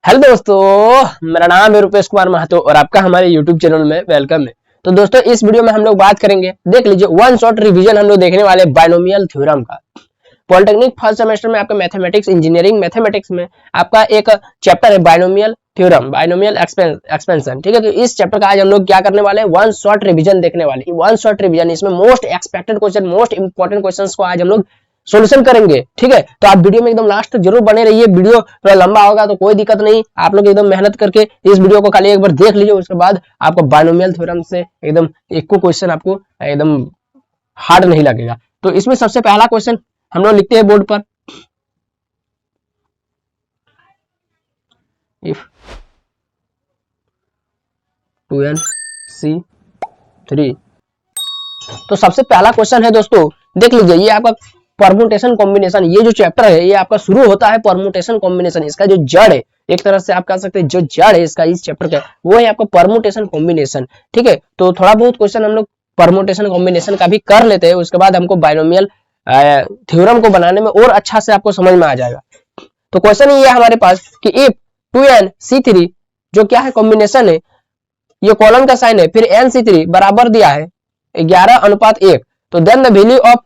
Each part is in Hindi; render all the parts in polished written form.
हेलो दोस्तों, मेरा नाम है रुपेश कुमार महतो और आपका हमारे YouTube चैनल में वेलकम है। तो दोस्तों, इस वीडियो में हम लोग बात करेंगे, देख लीजिए, वन शॉट रिवीजन हम लोग देखने वाले बाइनोमियल थ्योरम का। पॉलिटेक्निक फर्स्ट सेमेस्टर में आपका मैथमेटिक्स, इंजीनियरिंग मैथमेटिक्स में आपका एक चैप्टर है बाइनोमियल थ्योरम, बाइनोमियल एक्सपेंशन। ठीक है, तो इस चैप्टर का आज हम लोग क्या करने वाले हैं, वन शॉट रिवीजन देखने वाले। वन शॉट रिवीजन, इसमें most expected question, most important questions को आज हम लोग सॉल्यूशन करेंगे। ठीक है, तो आप वीडियो में एकदम लास्ट तक जरूर बने रहिए। वीडियो थोड़ा लंबा होगा तो कोई दिक्कत नहीं, आप लोग एकदम मेहनत करके इस वीडियो को खाली एक बार देख लीजिए, उसके बाद आपको बाइनोमियल थ्योरम से एकदम एक को क्वेश्चन आपको एकदम हार्ड नहीं लगेगा। तो इसमें सबसे पहला क्वेश्चन हम लोग लिखते हैं बोर्ड पर, इफ 2n/c3। तो सबसे पहला क्वेश्चन है दोस्तों, देख लीजिए, ये आपका परम्यूटेशन कॉम्बिनेशन, ये जो चैप्टर है ये आपका शुरू होता है परम्यूटेशन कॉम्बिनेशन। इसका जो जड़ है, एक तरह से आप कह सकते हैं जो जड़ है इसका, इस चैप्टर का, वो है आपका परम्यूटेशन कॉम्बिनेशन। ठीक है, तो थोड़ा बहुत क्वेश्चन हम लोग परम्यूटेशन कॉम्बिनेशन का भी कर लेते हैं, उसके बाद हमको बाइनोमियल थ्योरम को बनाने में और अच्छा से आपको समझ में आ जाएगा। तो क्वेश्चन ये है हमारे पास कि इफ 2n/c3 जो क्या है, कॉम्बिनेशन है, ये कॉलम का साइन है, फिर n/c3 बराबर दिया है 11:1, तो then the value of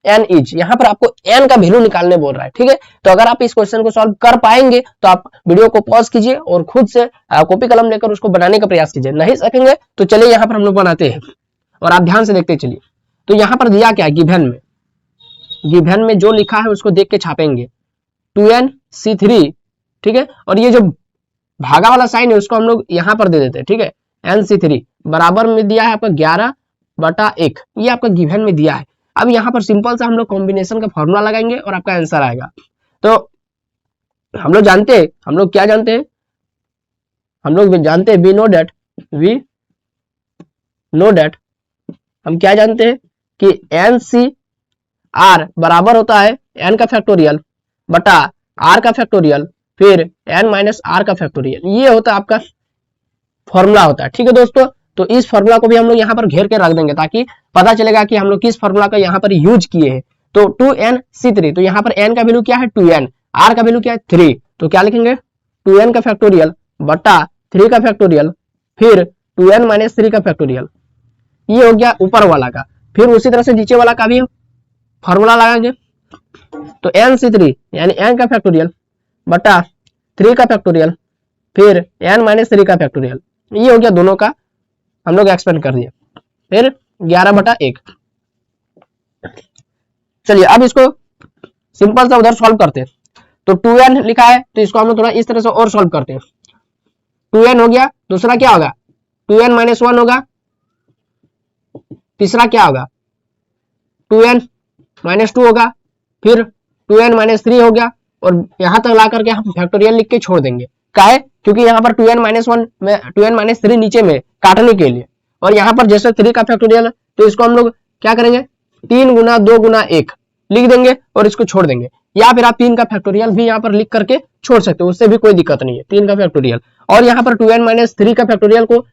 n is, यहाँ पर आपको n का वैल्यू निकालने बोल रहा है। ठीक है, तो अगर आप इस क्वेश्चन को सॉल्व कर पाएंगे तो आप वीडियो को पॉज कीजिए और खुद से कॉपी कलम लेकर उसको बनाने का प्रयास कीजिए। नहीं सकेंगे तो चलिए यहाँ पर हम लोग बनाते हैं और आप ध्यान से देखते चलिए। तो यहाँ पर दिया क्या है, गिवन में जो लिखा है उसको देख के छापेंगे, 2n/c3। ठीक है, और ये जो भागा वाला साइन है उसको हम लोग यहाँ पर दे देते हैं। ठीक है, n/c3 बराबर में दिया है आपका 11/1, ये आपका गिवन में दिया है। अब यहाँ पर सिंपल सा हम लोग कॉम्बिनेशन का फॉर्मूला लगाएंगे और आपका आंसर आएगा। तो हम लोग जानते हैं, हम लोग क्या जानते हैं, हम लोग जानते हैं, वी नो डेट, हम क्या जानते हैं कि NCR बराबर होता है n का फैक्टोरियल बटा r का फैक्टोरियल फिर n-r का फैक्टोरियल, ये होता है आपका फॉर्मूला होता है। ठीक है दोस्तों, तो इस फॉर्मूला को भी हम लोग यहाँ पर घेर के रख देंगे ताकि पता चलेगा कि हम लोग किस फॉर्मूला का यहाँ पर यूज किए हैं। तो 2n/c3, तो यहाँ पर n का वैल्यू क्या है 2n, r का वैल्यू क्या है 3, तो क्या लिखेंगे 2n का फैक्टोरियल बटा 3 का फैक्टोरियल फिर 2n-3 का फैक्टोरियल, ये हो गया ऊपर वाला का। फिर उसी तरह से नीचे वाला का भी फॉर्मूला लगाएंगे, तो n/c3 यानी n का फैक्टोरियल बटा 3 का फैक्टोरियल फिर n-3 का फैक्टोरियल, ये हो गया दोनों का हम लोग एक्सपेंड कर दिया, फिर 11/1। चलिए अब इसको सिंपल सा उधर सॉल्व करते हैं। तो 2n लिखा है तो इसको हम लोग थोड़ा इस तरह से और सॉल्व करते हैं। 2n हो गया, दूसरा क्या होगा 2n-1 होगा, तीसरा क्या होगा 2n-2 होगा, फिर 2n-3 हो गया, और यहां तक ला करके हम फैक्टोरियल लिख के छोड़ देंगे। काहे, क्योंकि यहाँ पर 2n-1 में 2n-3 नीचे में काटने के लिए, और यहाँ पर जैसे 3 का फैक्टोरियल, तो इसको हम लोग क्या करेंगे 3 गुना 2 गुना 1 लिख देंगे और इसको छोड़ देंगे, या फिर आप 3 का फैक्टोरियल भी यहाँ पर लिख करके छोड़ सकते हो, उससे भी कोई दिक्कत नहीं है, 3 का फैक्टोरियल। और यहाँ पर 2n-3 का फैक्टोरियल को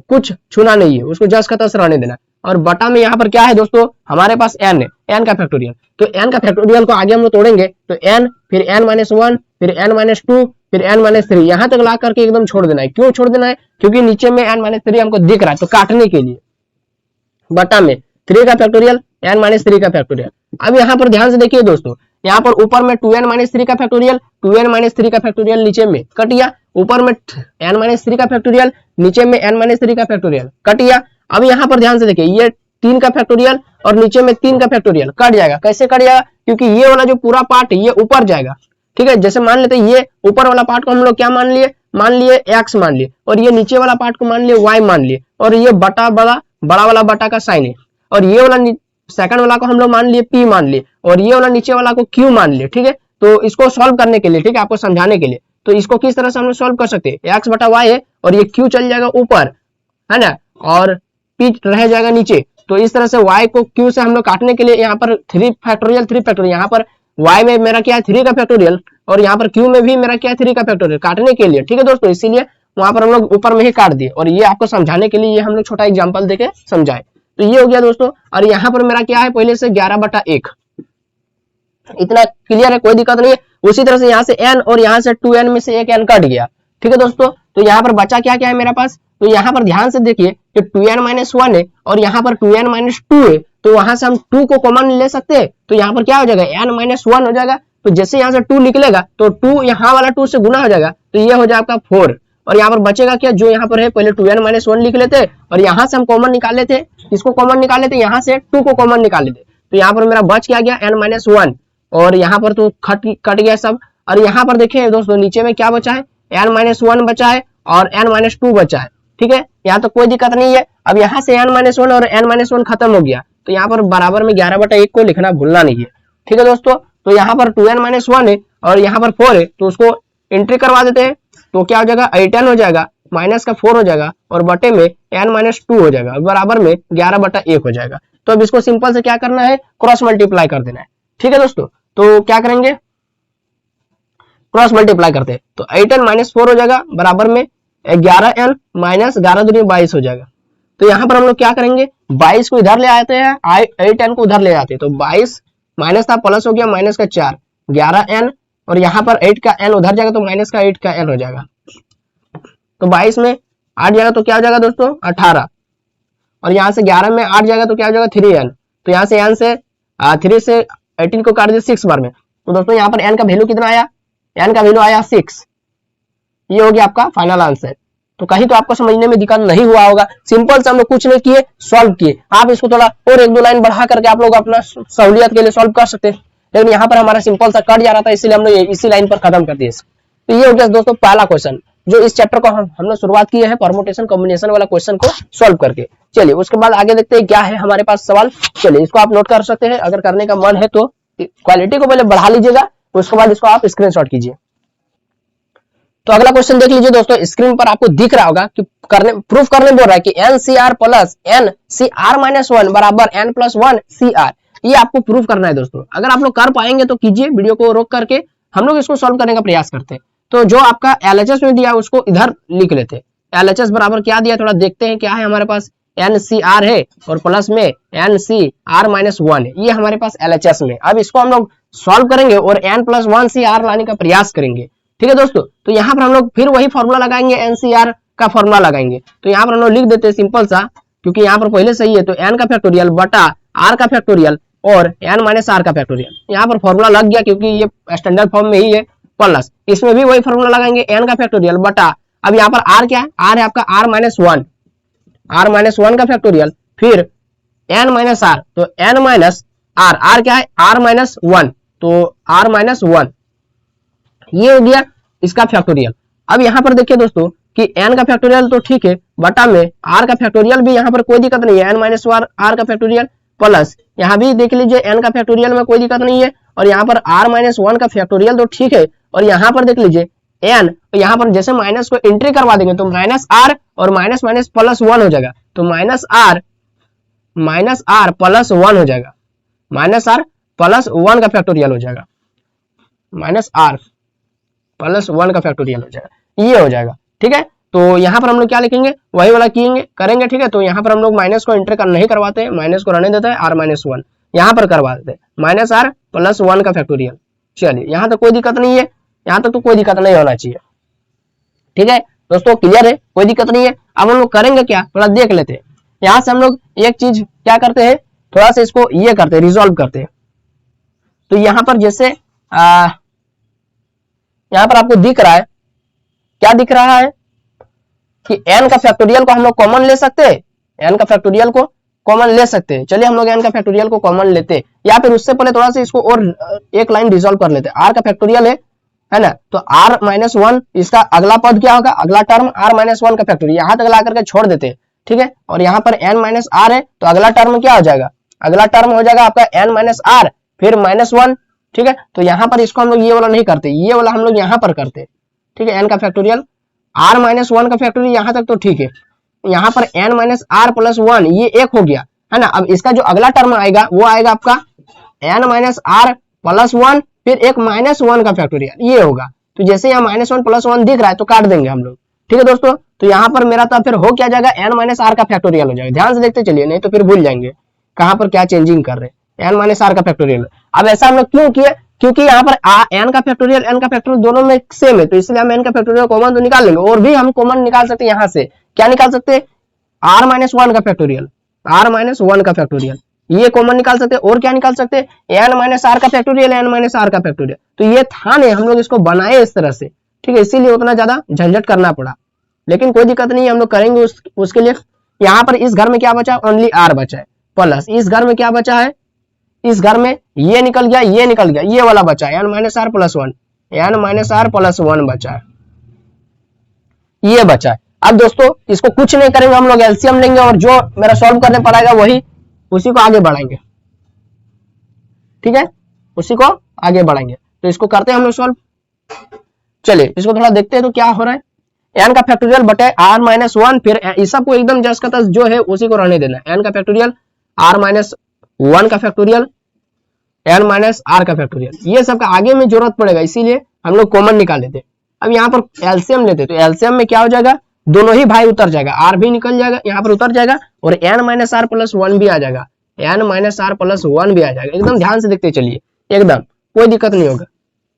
कुछ छूना नहीं है, उसको जस्ट का तस रहने देना। और बटा में यहाँ पर क्या है दोस्तों, हमारे पास n है, n का फैक्टोरियल, तो n का फैक्टोरियल को आगे हम लोग तोड़ेंगे, तो n फिर n-1 फिर n-2 फिर n-3, यहाँ तक ला करके एकदम छोड़ देना है। क्यों छोड़ देना है, क्योंकि नीचे में n-3 हमको दिख रहा है, तो काटने के लिए। बटा में 3 का फैक्टोरियल n-3 का फैक्टोरियल। अब यहाँ पर ध्यान से देखिए दोस्तों, यहाँ पर ऊपर में 2n-3 का फैक्टोरियल, 2n-3 का फैक्टोरियल नीचे में कट गया, ऊपर में n-3 का फैक्टोरियल, नीचे में n-3 का फैक्टोरियल कट गया। अब यहाँ पर ध्यान से देखिए, ये 3 का फैक्टोरियल और नीचे में 3 का फैक्टोरियल कट जाएगा। कैसे कट जाएगा, क्योंकि ये वाला जो पूरा पार्ट है ये ऊपर जाएगा। ठीक है, जैसे मान लेते हैं ये ऊपर वाला पार्ट को हम लोग क्या मान लिए x मान लिए, और ये नीचे वाला पार्ट को मान लिए y मान लिए, और ये बटा बड़ा वाला बटा का साइन है, और ये वाला सेकंड वाला को हम लोग मान लिए p मान लिए, और ये वाला नीचे वाला को q मान लिए। ठीक है, तो इसको सॉल्व करने के लिए, ठीक है, आपको समझाने के लिए, तो इसको किस तरह से हम लोग सॉल्व कर सकते हैं, x बटा y है और ये q चल जाएगा ऊपर, है ना, और p रह जाएगा नीचे। तो इस तरह से y को q से हम लोग काटने के लिए यहाँ पर 3 फैक्टोरियल, यहाँ पर y में मेरा क्या है 3 का फैक्टोरियल, और यहाँ पर q में भी मेरा क्या है 3 का फैक्टोरियल काटने के लिए। ठीक है दोस्तों, इसीलिए वहां पर हम लोग ऊपर में ही काट दिए, और ये आपको समझाने के लिए ये हम लोग छोटा एग्जांपल देके समझाए। तो ये हो गया दोस्तों, और यहाँ पर मेरा क्या है पहले से 11/1, इतना क्लियर है, कोई दिक्कत नहीं है। उसी तरह से यहाँ से n और यहाँ से 2n में से एक n कट गया, ठीक है दोस्तों, तो यहाँ पर बचा क्या क्या है मेरे पास, तो यहाँ पर ध्यान से देखिए कि 2n-1 है और यहाँ पर 2n-2 है, तो वहां से हम 2 को कॉमन ले सकते हैं, तो यहाँ पर क्या हो जाएगा n-1 हो जाएगा। तो जैसे यहाँ से 2 निकलेगा तो 2 यहाँ वाला 2 से गुना हो जाएगा, तो ये हो जाएगा 4 और यहाँ पर बचेगा क्या, जो यहाँ पर है पहले 2n-1 लिख लेते और यहाँ से हम कॉमन निकाल लेते, इसको कॉमन निकाल लेते, यहाँ से 2 को कॉमन निकाल लेते, तो यहाँ पर मेरा बच क्या गया n-1 और यहाँ पर तो कट गया सब। और यहाँ पर देखिए दोस्तों नीचे में क्या बचा है, n-1 बचा है और n-2 बचा है, ठीक है, यहाँ तो कोई दिक्कत नहीं है। अब यहाँ से n-1 और n-1 खत्म हो गया, तो यहाँ पर बराबर में 11/1 को लिखना भूलना नहीं है, ठीक है दोस्तों। तो यहाँ पर 2n-1 है और यहाँ पर 4 है, तो उसको एंट्री करवा देते हैं, तो क्या हो जाएगा 8n हो जाएगा, माइनस का 4 हो जाएगा और बटे में n-2 हो जाएगा, बराबर में 11/1 हो जाएगा। तो अब इसको सिंपल से क्या करना है, क्रॉस मल्टीप्लाई कर देना है, ठीक है दोस्तों। तो क्या करेंगे, क्रॉस मल्टीप्लाई करते हैं, तो 8n-4 हो जाएगा बराबर में 11n माइनस 11 दूनी 22 हो जाएगा। तो यहाँ पर हम लोग क्या करेंगे, 22 को इधर ले आते हैं, 8n को उधर ले आते हैं, तो 22 माइनस था प्लस हो गया, माइनस का 4 11n और यहाँ पर 8 का n उधर जाएगा, तो माइनस का 8 का n हो जाएगा। तो 22 में 8 जाएगा तो क्या हो जाएगा दोस्तों 18 और यहाँ से 11 में 8 जाएगा तो क्या हो जाएगा 3n, तो यहाँ से n से 3 से 18 को काट दिया 6 बार में, तो दोस्तों यहाँ पर n का वैल्यू कितना आया, n का वैल्यू आया 6। ये हो गया आपका फाइनल आंसर। तो कहीं तो आपको समझने में दिक्कत नहीं हुआ होगा, सिंपल से हम लोग कुछ नहीं किए, सॉल्व किए। आप इसको थोड़ा और 1-2 लाइन बढ़ा करके आप लोग अपना सहूलियत के लिए सॉल्व कर सकते हैं, लेकिन यहाँ पर हमारा सिंपल सा कट जा रहा था, इसलिए हम लोग इसी लाइन पर खत्म कर दिए। तो ये हो गया दोस्तों पहला क्वेश्चन, जो इस चैप्टर को हम लोग शुरुआत किए हैं परमुटेशन कॉम्बिनेशन वाला क्वेश्चन को सॉल्व करके। चलिए उसके बाद आगे देखते हैं क्या है हमारे पास सवाल। चलिए इसको आप नोट कर सकते हैं, अगर करने का मन है तो क्वालिटी को पहले बढ़ा लीजिएगा, उसके बाद इसको आप स्क्रीनशॉट कीजिए। तो अगला क्वेश्चन देख लीजिए दोस्तों, स्क्रीन पर आपको दिख रहा होगा कि प्रूफ करने बोल रहा है कि NCR प्लस NCR-1 बराबर n+1 CR, ये आपको प्रूफ करना है दोस्तों। अगर आप लोग कर पाएंगे तो कीजिए, वीडियो को रोक करके हम लोग इसको सॉल्व करने का प्रयास करते हैं। तो जो आपका LHS में दिया उसको इधर लिख लेते हैं, LHS बराबर क्या दिया थोड़ा देखते हैं क्या है हमारे पास, NCR है और प्लस में NCR-1 है, ये हमारे पास LHS में। अब इसको हम लोग सॉल्व करेंगे और n+1 CR लाने का प्रयास करेंगे, ठीक है दोस्तों। तो यहाँ पर हम लोग फिर वही फॉर्मूला लगाएंगे, NCR का फॉर्मूला लगाएंगे। तो यहाँ पर हम लोग लिख देते हैं सिंपल सा, क्योंकि यहाँ पर पहले सही है, तो n का फैक्टोरियल बटा r का फैक्टोरियल और n-r का फैक्टोरियल, यहाँ पर फॉर्मूला लग गया क्योंकि ये स्टैंडर्ड फॉर्म में ही है, प्लस इसमें भी वही फॉर्मूला लगाएंगे n का फैक्टोरियल बटा, अब यहाँ पर r क्या है, r है आपका r-1 का फैक्टोरियल, फिर n-r, तो n-r, r क्या है r-1, तो r-1, ये हो गया इसका फैक्टोरियल। अब यहाँ पर देखिए दोस्तों कि n का फैक्टोरियल तो ठीक है, बटा में r का फैक्टोरियल भी यहाँ पर कोई दिक्कत नहीं है, n-r का फैक्टोरियल, प्लस यहाँ भी देख लीजिए n का फैक्टोरियल में कोई दिक्कत नहीं है, और यहाँ पर r-1 का फैक्टोरियल तो ठीक है, और यहाँ पर देख लीजिए n, यहाँ पर जैसे माइनस को एंट्री करवा देंगे तो -r और माइनस माइनस प्लस 1 हो जाएगा, तो -r प्लस 1 हो जाएगा, -r प्लस 1 का फैक्टोरियल हो जाएगा, -r प्लस 1 का फैक्टोरियल हो जाएगा, ये हो जाएगा, ठीक है। तो यहाँ पर हम लोग क्या लिखेंगे, वही वाला करेंगे, ठीक है। तो यहाँ पर हम लोग माइनस को एंटर नहीं करवाते हैं, माइनस को रहने देते हैं, r-1 यहाँ पर करवा देते हैं, -r प्लस 1 का फैक्टोरियल। चलिए यहाँ तक कोई दिक्कत नहीं है, यहाँ तक तो कोई दिक्कत नहीं होना चाहिए, ठीक है दोस्तों, क्लियर है, कोई दिक्कत नहीं है। अब हम लोग करेंगे क्या, थोड़ा देख लेते हैं। यहाँ से हम लोग एक चीज क्या करते हैं, थोड़ा सा इसको ये करते हैं, रिजॉल्व करते हैं। तो यहाँ पर जैसे यहाँ पर आपको दिख रहा है, क्या दिख रहा है कि n का फैक्टोरियल को हम लोग कॉमन ले सकते हैं, n का फैक्टोरियल को कॉमन ले सकते हैं। चलिए हम लोग n का फैक्टोरियल को कॉमन लेते हैं, या फिर उससे पहले थोड़ा सा इसको और एक लाइन रिजॉल्व कर लेते हैं। r का फैक्टोरियल है ना, तो r-1 इसका अगला पद क्या होगा, अगला टर्म r-1 का फैक्टोरियल, यहाँ तक ला करके छोड़ देते हैं, ठीक है। और यहाँ पर n-r है, तो अगला टर्म क्या हो जाएगा, अगला टर्म हो जाएगा आपका n-r फिर -1, ठीक है। तो यहाँ पर इसको हम लोग ये वाला नहीं करते, ये वाला हम लोग यहाँ पर करते, ठीक है। n का फैक्टोरियल r-1 का फैक्टोरियल यहाँ तक तो ठीक है, यहाँ पर n-r प्लस 1 ये एक हो गया, है ना। अब इसका जो अगला टर्म आएगा वो आएगा आपका n-r प्लस 1 फिर एक -1 का फैक्टोरियल, ये होगा। तो जैसे यहाँ -1 प्लस 1 दिख रहा है तो काट देंगे हम लोग, ठीक है दोस्तों। तो यहाँ पर मेरा तो फिर हो क्या जाएगा, n-r का फैक्टोरियल हो जाएगा। ध्यान से देखते चलिए, नहीं तो फिर भूल जाएंगे कहाँ पर क्या चेंजिंग कर रहे हैं। एन माइनस आर का फैक्टोरियल। अब ऐसा हम लोग क्यों किए, क्योंकि यहाँ पर एन का फैक्टोरियल दोनों में सेम है, तो इसलिए हम एन का फैक्टोरियल कॉमन तो निकाल लेंगे। और भी हम कॉमन निकाल सकते हैं यहाँ से, क्या निकाल सकते हैं, आर माइनस वन का फैक्टोरियल, आर माइनस वन का फैक्टोरियल, ये कॉमन निकाल सकते हैं। और क्या निकाल सकते हैं, एन माइनस आर का फैक्टोरियल, एन माइनस आर का फैक्टोरियल। तो ये था नहीं, हम लोग इसको बनाए इस तरह से, ठीक है, इसीलिए उतना ज्यादा झंझट करना पड़ा, लेकिन कोई दिक्कत नहीं, हम लोग करेंगे उसके लिए। यहाँ पर इस घर में क्या बचा, ओनली आर बचा है, प्लस इस घर में क्या बचा है, इस घर में ये निकल गया, ये निकल गया, ये वाला बचा है n minus r plus one, n minus r plus one बचा है, ये बचा है। अब दोस्तों इसको कुछ नहीं करेंगे, हम लोग एलसीएम लेंगे और जो मेरा सॉल्व करने पड़ेगा वही उसी को आगे बढ़ाएंगे, ठीक है, उसी को आगे बढ़ाएंगे। तो इसको करते हैं हम लोग सॉल्व। चलिए इसको थोड़ा देखते हैं तो क्या हो रहा है, एन का फैक्टोरियल बटे आर माइनस वन, फिर इस सबको एकदम जस्ट का तस जो है उसी को रहने देना, एन का फैक्टोरियल आर माइनस वन का फैक्टोरियल, एन माइनस आर का फैक्टोरियल, ये सब का आगे में जरूरत पड़ेगा, इसीलिए हम लोग कॉमन निकाल लेते। अब यहाँ पर एलसीएम लेते, तो एलसीएम में क्या हो जाएगा, दोनों ही भाई उतर जाएगा, आर भी निकल जाएगा, यहाँ पर उतर जाएगा, और n minus r plus one भी आ जाएगा, n minus r plus one भी आ जाएगा। एकदम ध्यान से देखते चलिए, एकदम कोई दिक्कत नहीं होगा।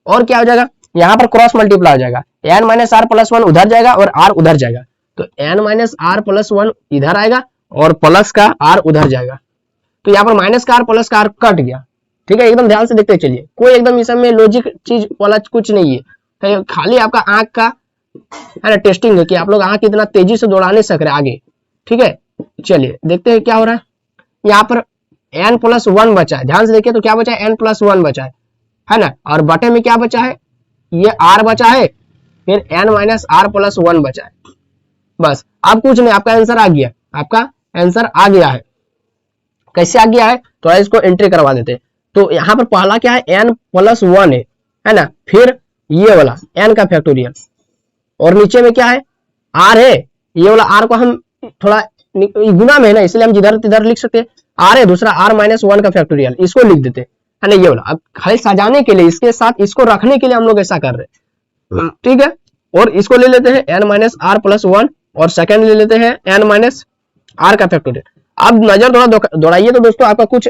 और क्या हो जाएगा, यहाँ पर क्रॉस मल्टीप्लाई हो जाएगा, n minus r plus one उधर जाएगा और आर उधर जाएगा, तो n minus r plus one इधर आएगा और प्लस का आर उधर जाएगा, तो यहाँ पर माइनस का आर प्लस का आर कट गया, ठीक है। एकदम ध्यान से देखते चलिए, कोई एकदम इस में लॉजिक चीज वाला कुछ नहीं है, खाली आपका आंख का है ना टेस्टिंग है कि आप लोग आंख इतना तेजी से दौड़ा नहीं सक रहे आगे, ठीक है। चलिए देखते हैं क्या हो रहा है, यहाँ पर एन प्लस वन बचा है, ध्यान से देखिए तो क्या बचा है, एन प्लस वन बचा है ना, और बटे में क्या बचा है, ये आर बचा है, फिर n minus r plus one बचा है, बस। अब कुछ नहीं, आपका आंसर आ गया, आपका आंसर आ गया है। कैसे आ गया है, थोड़ा इसको एंट्री करवा देते हैं। तो यहाँ पर पहला क्या है, एन प्लस वन है ना, फिर ये वाला एन का फैक्टोरियल, और नीचे में क्या है, आर है, ये वाला आर को हम थोड़ा गुना में है ना, इसलिए हम जिधर तिधर लिख सकते हैं, आर है, दूसरा आर माइनस वन का फैक्टोरियल, इसको लिख देते है ना, ये वाला। अब खाली सजाने के लिए, इसके साथ इसको रखने के लिए हम लोग ऐसा कर रहे हैं, ठीक है। और इसको ले लेते हैं n minus r plus one, और सेकेंड ले लेते हैं एन माइनस आर का फैक्टोरियल। अब नजर थोड़ा दौड़ाइए तो दोस्तों आपका कुछ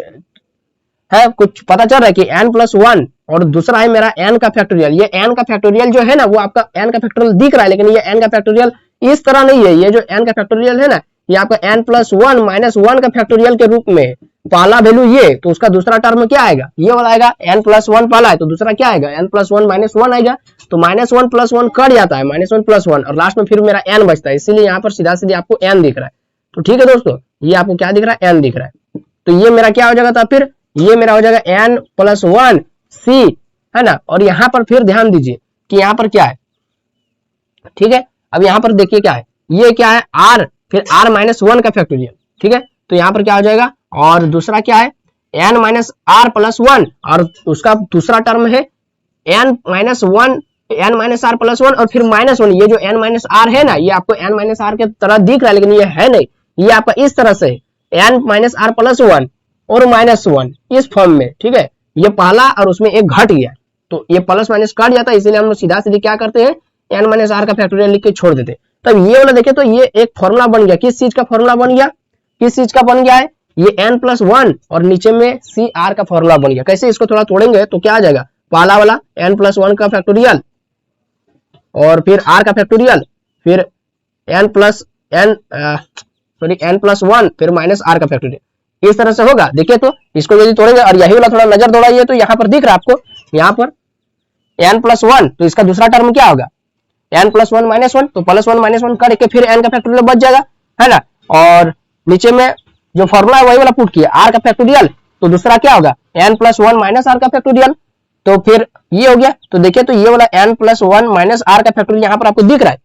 है, कुछ पता चल रहा है कि n प्लस वन, और दूसरा है मेरा n का फैक्टोरियल। ये n का फैक्टोरियल जो है ना, वो आपका n का फैक्टोरियल दिख रहा है, लेकिन ये n का फैक्टोरियल इस तरह नहीं है। ये जो n का फैक्टोरियल है ना, ये आपका n plus one minus one का फैक्टोरियल के रूप में, पहला वैल्यू ये, तो उसका दूसरा टर्म क्या आएगा, ये वाला आएगा, n प्लस वन पहला है तो दूसरा क्या आएगा, n plus one minus one आएगा, तो minus one plus one cut जाता है, माइनस वन प्लस वन, और लास्ट में फिर मेरा n बचता है, इसीलिए यहाँ पर सीधा सीधे आपको n दिख रहा है। तो ठीक है दोस्तों, ये आपको क्या दिख रहा है, n दिख रहा है। तो ये मेरा क्या हो जाएगा था, फिर ये मेरा हो जाएगा n प्लस वन सी, है ना। और यहाँ पर फिर ध्यान दीजिए कि यहाँ पर क्या है, ठीक है। अब यहाँ पर देखिए क्या है, ये क्या है, r, फिर r माइनस वन का फैक्टोरियल, ठीक है। तो यहाँ पर क्या हो जाएगा, और दूसरा क्या है, n minus r plus one, और उसका दूसरा टर्म है n minus one, n minus r plus one, और फिर माइनस वन। ये जो n माइनस आर है ना, ये आपको n माइनस आर के तरह दिख रहा है, लेकिन ये है नहीं, ये आपका इस तरह से है, n minus r plus one और माइनस वन, इस फॉर्म में, ठीक है। ये पहला और उसमें एक घट गया, तो ये प्लस माइनस कट जाता है, इसीलिए हम लोग सीधा सीधे क्या करते हैं, n माइनस आर का फैक्टोरियल लिख के छोड़ देते। तब ये वाला देखे तो ये एक फॉर्मूला बन गया, किस चीज का फॉर्मूला बन गया, किस चीज का बन गया है, ये n प्लस वन और नीचे में सी आर का फॉर्मूला बन गया। कैसे, इसको थोड़ा तोड़ेंगे तो क्या आ जाएगा, पहला वाला n प्लस वन का फैक्टोरियल, और फिर r का फैक्टोरियल, फिर n प्लस वन, फिर माइनस r का फैक्टोरियल, इस तरह से होगा। देखिए तो इसको यदि तोड़ेंगे, और यही वाला थोड़ा नजर दौड़ाइए तो यहाँ पर दिख रहा है आपको, यहाँ पर n प्लस वन, तो इसका दूसरा टर्म क्या होगा, n plus one minus one, तो प्लस वन माइनस वन करके फिर n का फैक्टोरियल बच जाएगा, है ना। और नीचे में जो फॉर्मूला है वही वाला पुट किया, r का फैक्टोरियल, तो दूसरा क्या होगा, n plus one minus r का फैक्टोरियल, तो फिर ये हो गया। तो देखिए तो ये वाला n plus one minus r का फैक्टोरियल यहाँ पर आपको दिख रहा है,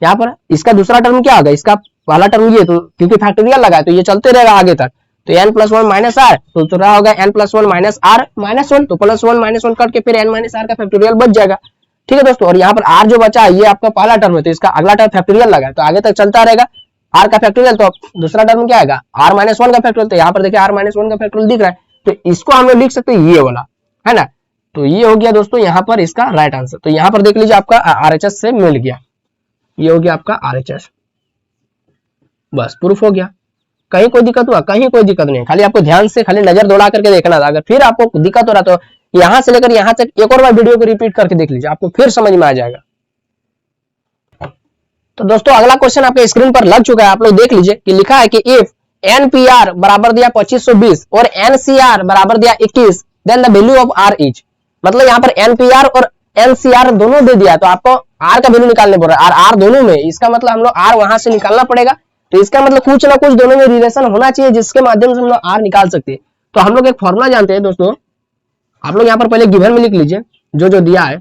यहाँ पर इसका दूसरा टर्म क्या होगा, इसका पहला टर्म ये, तो क्योंकि फैक्टोरियल लगा है तो ये चलते रहेगा आगे तक, तो n plus one minus r, तो दूसरा होगा n plus one minus r minus one, तो प्लस वन माइनस वन करके फिर n माइनस आर का फैक्टोरियल बच जाएगा, ठीक है दोस्तों। और यहाँ पर r जो बचा है ये आपका पहला टर्म है, तो इसका अगला टर्म फैक्टोरियल लगा है, तो आगे तक चलता रहेगा r का फैक्टोरियल, तो दूसरा टर्म क्या आएगा, r माइनस वन का फैक्टोरियल, तो यहाँ पर देखिए r माइनस वन का फैक्टोरियल दिख रहा है, तो इसको हम लोग लिख सकते हैं ये वाला, है ना। तो ये हो गया दोस्तों यहाँ पर इसका राइट आंसर। तो यहाँ पर देख लीजिए आपका RHS से मिल गया, ये हो गया आपका RHS, बस प्रूफ हो गया। कहीं कोई दिक्कत हुआ? कहीं कोई दिक्कत नहीं, खाली आपको ध्यान से खाली नजर दौड़ा करके देखना था। अगर फिर आपको दिक्कत हो रहा तो यहां से लेकर यहां तक एक और बार वीडियो को रिपीट करके देख लीजिए, आपको फिर समझ में आ जाएगा। तो दोस्तों अगला क्वेश्चन आपके स्क्रीन पर लग चुका है, आप लोग देख लीजिए कि लिखा है कि इफ एनपीआर बराबर दिया 2520 और एनसीआर बराबर दिया 21 then the value of r is. मतलब यहाँ पर एनपीआर और एनसीआर दोनों दे दिया तो आपको आर का वैल्यू निकालने पड़ रहा है, आर दोनों में, इसका मतलब हम लोग आर वहां से निकालना पड़ेगा। तो इसका मतलब कुछ ना कुछ दोनों में रिलेशन होना चाहिए जिसके माध्यम से हम लोग आर निकाल सकते हैं। तो हम लोग एक फॉर्मूला जानते हैं दोस्तों, आप लोग यहाँ पर पहले गिवन में लिख लीजिए जो जो दिया है।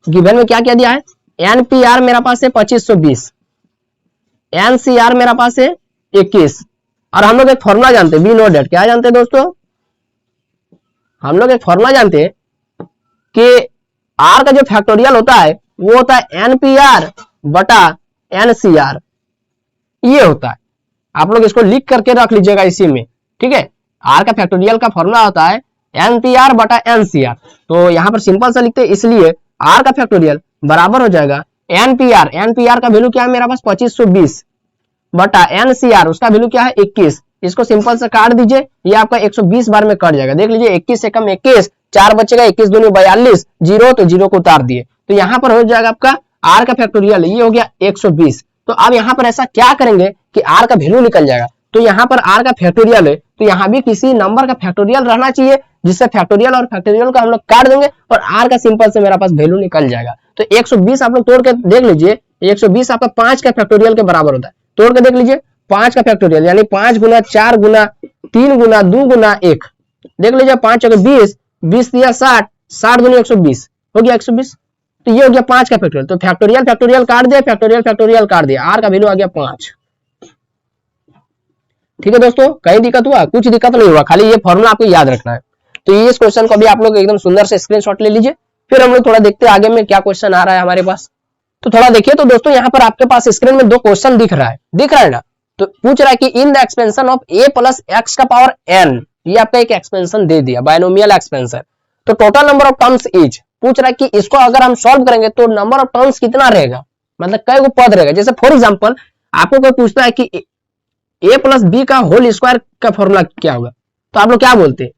गिवन में क्या क्या दिया है? एनपीआर मेरा पास है 2520, एनसीआर मेरा पास है 21 और हम लोग एक फॉर्मूला जानते हैं, बी नो डेट। क्या जानते हैं दोस्तों? हम लोग एक फॉर्मूला जानते हैं कि आर का जो फैक्टोरियल होता है वो होता है एनपीआर बटा एनसीआर, ये होता है। आप लोग इसको लिख करके रख लीजिएगा इसी में, ठीक है। आर का फैक्टोरियल का फॉर्मूला होता है एनपीआर बटा एनसीआर। तो यहां पर सिंपल सा लिखते हैं, इसलिए आर का फैक्टोरियल बराबर हो जाएगा एनपीआर, एनपीआर का वैल्यू क्या है मेरा पास 2520 बटा एनसीआर, उसका वैल्यू क्या है 21। इसको सिंपल से काट दीजिए, ये आपका 120 बार में कट जाएगा। देख लीजिए 21 से कम 21, 4 बचेगा, 21 दूनी 42, जीरो तो जीरो को उतार दिए, तो यहाँ पर हो जाएगा आपका आर का फैक्टोरियल, ये हो गया 120। तो अब यहाँ पर ऐसा क्या करेंगे कि आर का वैल्यू निकल जाएगा। तो यहाँ पर आर का फैक्टोरियल है तो यहाँ भी किसी नंबर का फैक्टोरियल रहना चाहिए, जिससे फैक्टोरियल और फैक्टोरियल का हम लोग काट देंगे और आर का सिंपल से मेरा पास वैल्यू निकल जाएगा। तो 120 आप लोग तोड़ के देख लीजिए, 120 आपका 5 का फैक्टोरियल के बराबर होता है। तोड़ के देख लीजिए 5 का फैक्टोरियल यानी 5 गुना 4 गुना 3 गुना 2 गुना 1, देख लीजिए 5 अगर 20, 20 दिया 60, 60 गुना 120 हो गया 120। तो ये हो गया 5 का फैक्टोरियल। तो फैक्टोरियल फैक्टोरियल काट दिया, फैक्टोरियल फैक्टोरियल काट दिया, आर का वैल्यू आ गया 5। ठीक है दोस्तों, कहीं दिक्कत हुआ? कुछ दिक्कत नहीं हुआ, खाली ये फॉर्मूला आपको याद रखना है। तो ये इस क्वेश्चन को भी आप लोग एकदम सुंदर से स्क्रीनशॉट ले लीजिए। फिर हम लोग थोड़ा देखते हैं आगे में क्या क्वेश्चन आ रहा है हमारे पास। तो थोड़ा देखिए, तो दोस्तों यहाँ पर आपके पास स्क्रीन में 2 क्वेश्चन दिख रहा है ना। तो पूछ रहा है कि in the expansion of A plus x का पावर एन, ये आपका एक एक्सपेंशन दे दिया, बायनोमियल एक्सपेंशन। तो total number of terms is, पूछ रहा है कि इसको अगर हम सॉल्व करेंगे तो नंबर ऑफ टर्म्स कितना रहेगा, मतलब कई को पद रहेगा। जैसे फॉर एग्जांपल आपको कोई पूछता है कि ए प्लस बी का होल स्क्वायर का फॉर्मूला क्या होगा, तो आप लोग क्या बोलते हैं?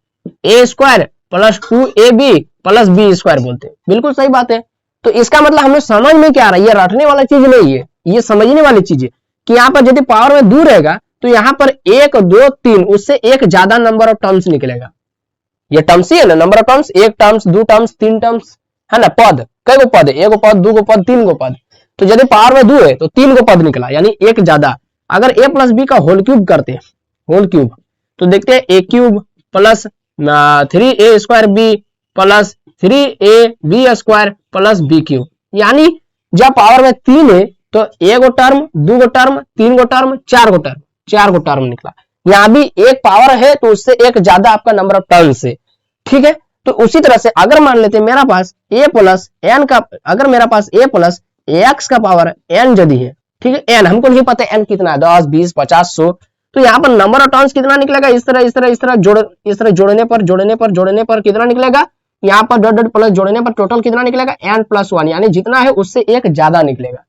A square plus 2ab plus B square बोलते हैं। बिल्कुल सही बात है। तो इसका मतलब हमें समझ में क्या आ रहा है, ये रटने वाला चीज नहीं है, ये समझने वाली चीज है कि यहाँ पर यदि पावर में 2 रहेगा तो यहाँ पर 1 2 3 उससे एक ज्यादा नंबर ऑफ टर्म्स निकलेगा। ये टर्म्स ही है ना, number of terms, 1 terms 2 terms 3 terms है ना, पद कई गो पद है, 1 पद 2 पद 3 पद। तो यदि पावर में 2 है तो 3 पद निकला, यानी एक ज्यादा। अगर ए प्लस बी का होल क्यूब करते हैं, होल क्यूब, तो देखते हैं A cube plus 3a square B plus 3ab square plus B cube, यानी जब पावर में 3 है तो 1 टर्म 2 टर्म 3 टर्म 4 टर्म निकला। यहाँ भी एक पावर है तो उससे एक ज्यादा आपका नंबर ऑफ टर्म्स है। ठीक है, तो उसी तरह से अगर मान लेते हैं मेरा पास a प्लस एन का, अगर मेरा पास a प्लस एक्स का पावर n यदि है, ठीक है, n हमको नहीं पता n कितना है, 10 20 50 100, तो यहाँ पर नंबर ऑफ टर्म्स कितना निकलेगा, इस तरह जोड़ने पर कितना निकलेगा, यहाँ पर डॉट डॉट प्लस जोड़ने पर टोटल कितना निकलेगा n+1, यानी जितना है उससे एक ज्यादा निकलेगा।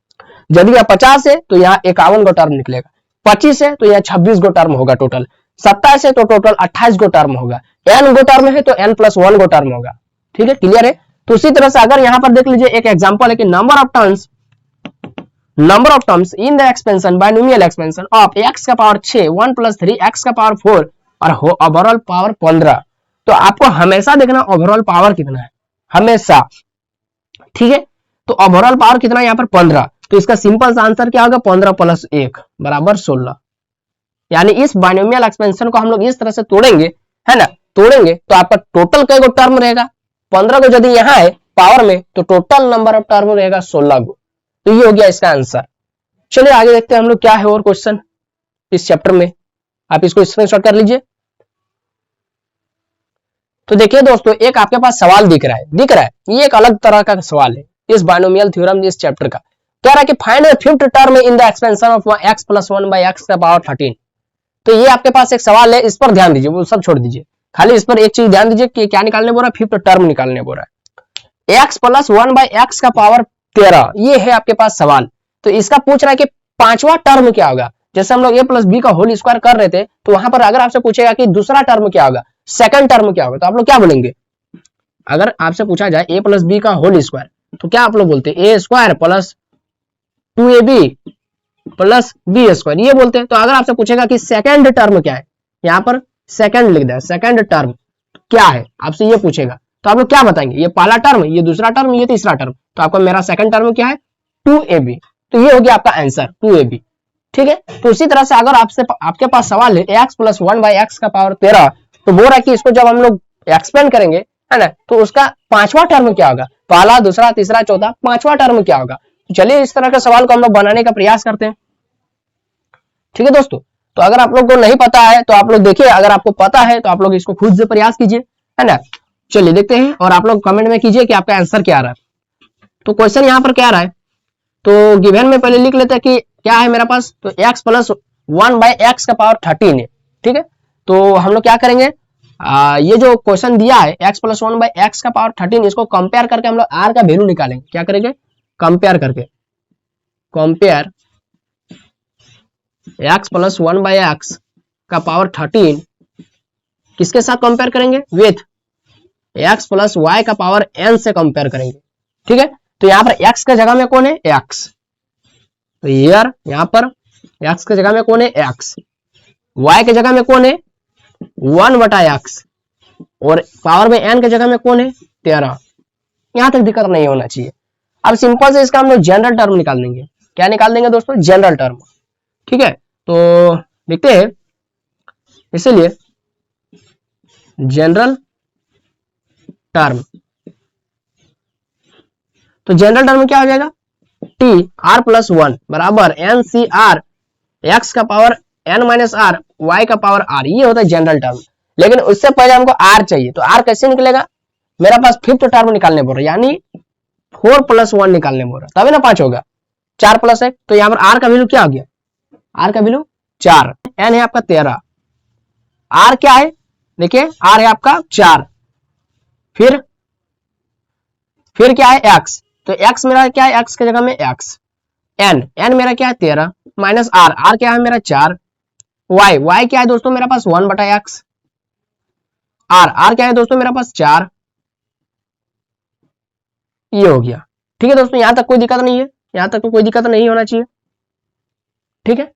यदि यहाँ 50 है तो यहाँ 51 टर्म निकलेगा, 25 है तो यहाँ 26 टर्म होगा, टोटल 27 है तो टोटल 28 टर्म होगा, n टर्म है तो n+1 टर्म होगा। ठीक है, क्लियर है। तो उसी तरह से अगर यहाँ पर देख लीजिए एक एग्जांपल है कि number of terms in the expansion binomial expansion of x का पावर 6 1 + 3 x का पावर 4 और ओवरऑल पावर 15। तो आपको हमेशा देखना ओवरऑल पावर कितना है, हमेशा। ठीक है, तो ओवरऑल पावर कितना है यहाँ पर 15, तो इसका सिंपल सा आंसर क्या होगा 15 + 1 बराबर 16। यानी इस बायनोमियल एक्सपेंशन को हम लोग इस तरह से तोड़ेंगे, है ना, तोड़ेंगे तो आपका टोटल कई गो टर्म रहेगा, 15 को यदि यहाँ है पावर में तो टोटल नंबर ऑफ टर्म रहेगा 16 गो। तो ये हो गया इसका आंसर। चलिए आगे देखते हैं हम लोग क्या है और क्वेश्चन इस चैप्टर में, आप इसको स्क्रीनशॉट कर लीजिए। तो देखिए दोस्तों, एक आपके पास सवाल दिख रहा है, ये एक अलग तरह का सवाल है इस बायनोमियल थ्योरम इस चैप्टर का। कह रहा है कि find the fifth term in the expansion of x + 1 / x का पावर 13। तो ये आपके पास एक सवाल है, इस पर ध्यान दीजिए, वो सब छोड़ दीजिए, खाली इस पर एक चीज ध्यान दीजिए कि क्या निकालने बोल रहा है, फिफ्थ टर्म निकालने बोल रहा है, x + 1 / x का पावर 13, ये है आपके पास सवाल। तो इसका पूछ रहा है कि 5वां टर्म क्या होगा, जैसे हम लोग a प्लस बी का होल स्क्वायर कर रहे थे, तो वहां पर अगर आपसे पूछेगा कि दूसरा टर्म क्या होगा, सेकंड टर्म क्या होगा, तो आप लोग क्या बोलेंगे? अगर आपसे पूछा जाए a प्लस बी का होल स्क्वायर, तो क्या आप लोग बोलते हैं? A square plus 2ab plus B square, ये बोलते हैं। तो अगर आपसे पूछेगा कि सेकंड टर्म क्या है, यहाँ पर सेकंड लिख दिया, सेकंड टर्म क्या है, आपसे ये पूछेगा, तो आप लोग क्या बताएंगे? ये पहला टर्म, ये दूसरा टर्म, ये तीसरा टर्म। तो आपका मेरा सेकंड टर्म क्या है? 2ab। तो ये हो गया आपका आंसर 2ab। ठीक है, तो उसी तरह से अगर आपके पास सवाल है x प्लस 1/x का पावर 13, तो बोल रहा है कि इसको जब हम लोग एक्सपेंड करेंगे, है ना, तो उसका पांचवा टर्म क्या होगा? पहला, दूसरा, तीसरा, चौथा, पांचवा टर्म क्या होगा? चलिए इस तरह के सवाल को हम लोग बनाने का प्रयास करते हैं। ठीक है दोस्तों, तो अगर आप लोग को नहीं पता है तो आप लोग देखिए, अगर आपको पता है तो आप लोग इसको खुद से प्रयास कीजिए, है ना। चलिए देखते हैं, और आप लोग कमेंट में कीजिए कि आपका आंसर क्या आ रहा है। तो क्वेश्चन यहाँ पर क्या आ रहा है, तो गिवन में पहले लिख लेते हैं कि क्या है मेरे पास। तो x प्लस 1/x का पावर 13 है। ठीक है, तो हम लोग क्या करेंगे, ये जो क्वेश्चन दिया है x प्लस 1/x का पावर 13, इसको कंपेयर करके हम लोग r का वैल्यू निकालेंगे। क्या करेंगे? कंपेयर करके, कंपेयर x प्लस 1/x का पावर 13 किसके साथ कंपेयर करेंगे? विथ x प्लस y का पावर n से कंपेयर करेंगे। ठीक है, तो यहाँ पर x के जगह में कौन है? x। तो हियर यहाँ पर x के जगह में कौन है? x। y के जगह में कौन है? 1/x। और पावर में n के जगह में कौन है? 13। यहां तक दिक्कत नहीं होना चाहिए। अब सिंपल से इसका हम लोग जनरल टर्म निकाल देंगे। क्या निकाल देंगे दोस्तों? General term. ठीक है, तो देखते हैं, इसीलिए जनरल टर्म, तो जनरल टर्म क्या हो जाएगा? टी आर प्लस 1 बराबर एन सी आर एक्स का power n minus r y का पावर r, ये होता है जनरल टर्म। लेकिन उससे पहले हमको r चाहिए, तो r कैसे निकलेगा? मेरा पास फिफ्थ टर्म निकालने बोल रहा है, यानी 4 + 1 निकालने बोल रहा है, तभी ना 5 होगा। 4 + 1, तो यहाँ पर r का वैल्यू क्या हो गया? r का वैल्यू 4, n है आपका 13, r क्या है? देखिए r है आपका 4, फिर क्या है? x। तो x मेरा क्या है? x के जगह में x, n मेरा क्या है? 13 माइनस r क्या है मेरा? 4, y क्या है दोस्तों मेरा पास? 1/x, r क्या है दोस्तों मेरा पास? 4। ये हो गया। ठीक है दोस्तों, यहां तक कोई दिक्कत नहीं है, यहां तक तो कोई दिक्कत नहीं होना चाहिए। ठीक है,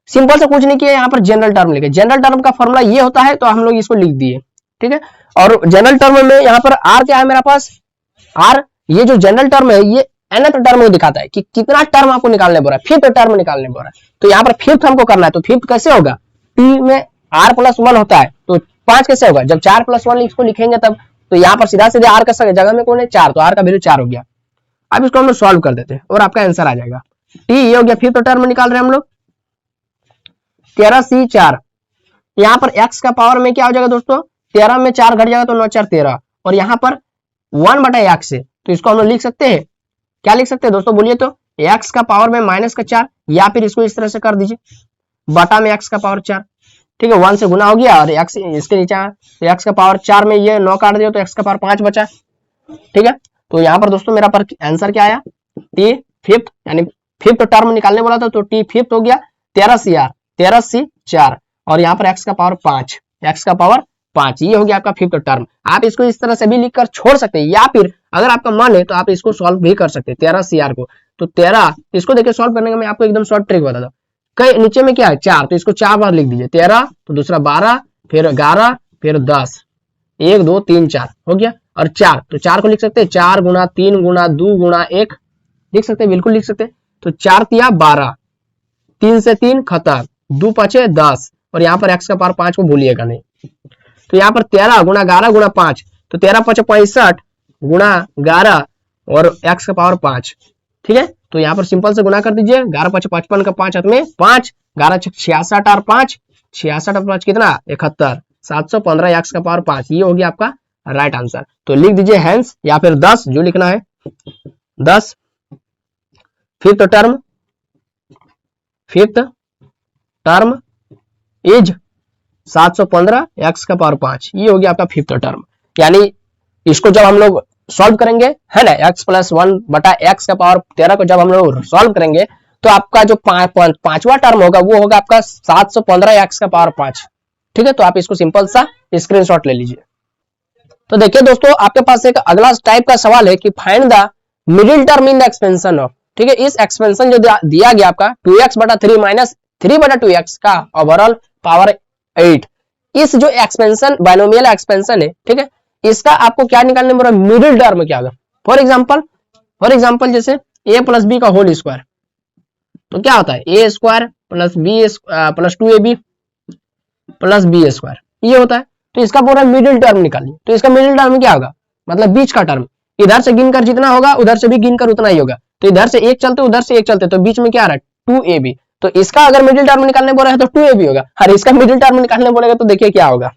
सिंपल से कुछ नहीं किया, यहाँ पर जनरल टर्म लिखे। जनरल टर्म का फॉर्मूला ये होता है, तो हम लोग इसको लिख दिए। ठीक है, और जनरल टर्म में यहाँ पर r क्या है मेरा पास? r, ये जो जनरल टर्म है ये nth टर्म को दिखाता है कि कितना टर्म आपको निकालने बोल रहा है, फिफ्थ टर्म निकालने बोल रहा है। तो यहाँ पर फिफ्थ हमको करना है, तो फिफ्थ कैसे होगा? t में r + 1 होता है, तो 5 कैसे होगा? जब 4 + 1 इसको लिखेंगे तब। तो यहाँ पर सीधा सीधे r का जगह में कौन है? 4, तो r का वैल्यू 4 हो गया। अब इसको हम लोग सॉल्व कर देते हैं और आपका आंसर आ जाएगा। t ये हो गया, फिफ्थ टर्म निकाल रहे हैं हम लोग, 13c4। यहाँ पर x का पावर में क्या हो जाएगा दोस्तों? 13 में 4 घट जाएगा, तो 9 4 13, और यहाँ पर 1/x है, तो इसको हम लोग लिख सकते हैं। क्या लिख सकते हैं दोस्तों? बोलिए तो, x का पावर में -4, या फिर इसको इस तरह से कर दीजिए, बटा में x का पावर 4। ठीक है, 1 से गुना हो गया और x इसके नीचे, तो x का पावर 4 में ये 9 काट दिया, तो x का पावर 5 बचा। ठीक है, तो यहाँ पर दोस्तों मेरा पर आंसर क्या आया? t फिफ्थ, यानी फिफ्थ टर्म निकालने बोला था, तो t फिफ्थ हो गया 13c4, और यहाँ पर x का पावर 5, x का पावर 5, ये हो गया आपका फिफ्थ टर्म। आप इसको इस तरह से भी लिखकर छोड़ सकते हैं, या फिर अगर आपका मन है तो आप इसको सॉल्व भी कर सकते हैं 13c को। तो 13, इसको देखिए सॉल्व करने का मैं आपको एकदम शॉर्ट ट्रिक बता दूं। कई नीचे में क्या है? 4, तो इसको 4 बार लिख दीजिए, 13, तो दूसरा 12, फिर 11, फिर 10, 1 2 3 4 हो गया, और 4, तो 4 को लिख सकते हैं 4 गुना 3 गुना 2 गुना 1, लिख सकते हैं, बिल्कुल लिख सकते हैं। तो 4 तिया 12, 3 से 3 खत्म, 2 5 10, और यहाँ पर x का पावर 5 को भूलिएगा नहीं। तो यहाँ पर 13 गुना 11 गुना 5, तो 13 5 65 गुना 11 और x का पावर 5। ठीक है, तो यहाँ पर सिंपल से गुना कर दीजिए, 11 5 55 का 5 हाथ में 5, 11 66 और 5, 66 और 5 कितना? 71, 715 x का पावर 5, ये हो गया आपका राइट आंसर। तो लिख दीजिए हेंस, या फिर 10 जो लिखना है, 10 फिफ्थ टर्म इज 715 x का पावर 5, ये हो गया आपका फिफ्थ टर्म। यानी इसको जब हम लोग सॉल्व करेंगे, है ना, x + 1/x का पावर 13 को जब हम लोग सॉल्व करेंगे, तो आपका जो पांचवा टर्म होगा वो होगा आपका 715 x का पावर 5। ठीक है, तो आप इसको सिंपल सा स्क्रीनशॉट ले लीजिए। तो देखिए दोस्तों, आपके पास एक अगला टाइप का सवाल है कि find the middle term in the expansion of. ठीक है, इस एक्सपेंशन जो दिया गया आपका 2x बटा 3 माइनस 3 बटा 2x का ओवरऑल पावर 8, इस जो एक्सपेंशन बाइनोमियल एक्सपेंशन है, ठीक है, इसका आपको क्या निकालने में मिडिल टर्म क्या होगा। फॉर एग्जाम्पल जैसे a प्लस बी का होल स्क्वायर, तो क्या होता है a square plus b plus 2ab plus B square, ये होता है। तो इसका पूरा मिडिल टर्म निकालिए। तो इसका मिडिल टर्म क्या होगा, मतलब बीच का टर्म, इधर से गिनकर जितना होगा उधर से भी गिनकर उतना ही होगा। तो इधर से एक चलते उधर से एक चलते, तो बीच में क्या आ रहा है 2ab। तो इसका अगर मिडिल टर्म निकालने बोला है तो 2ab होगा, और इसका मिडिल टर्म निकालने बोलेगा तो देखिए क्या होगा।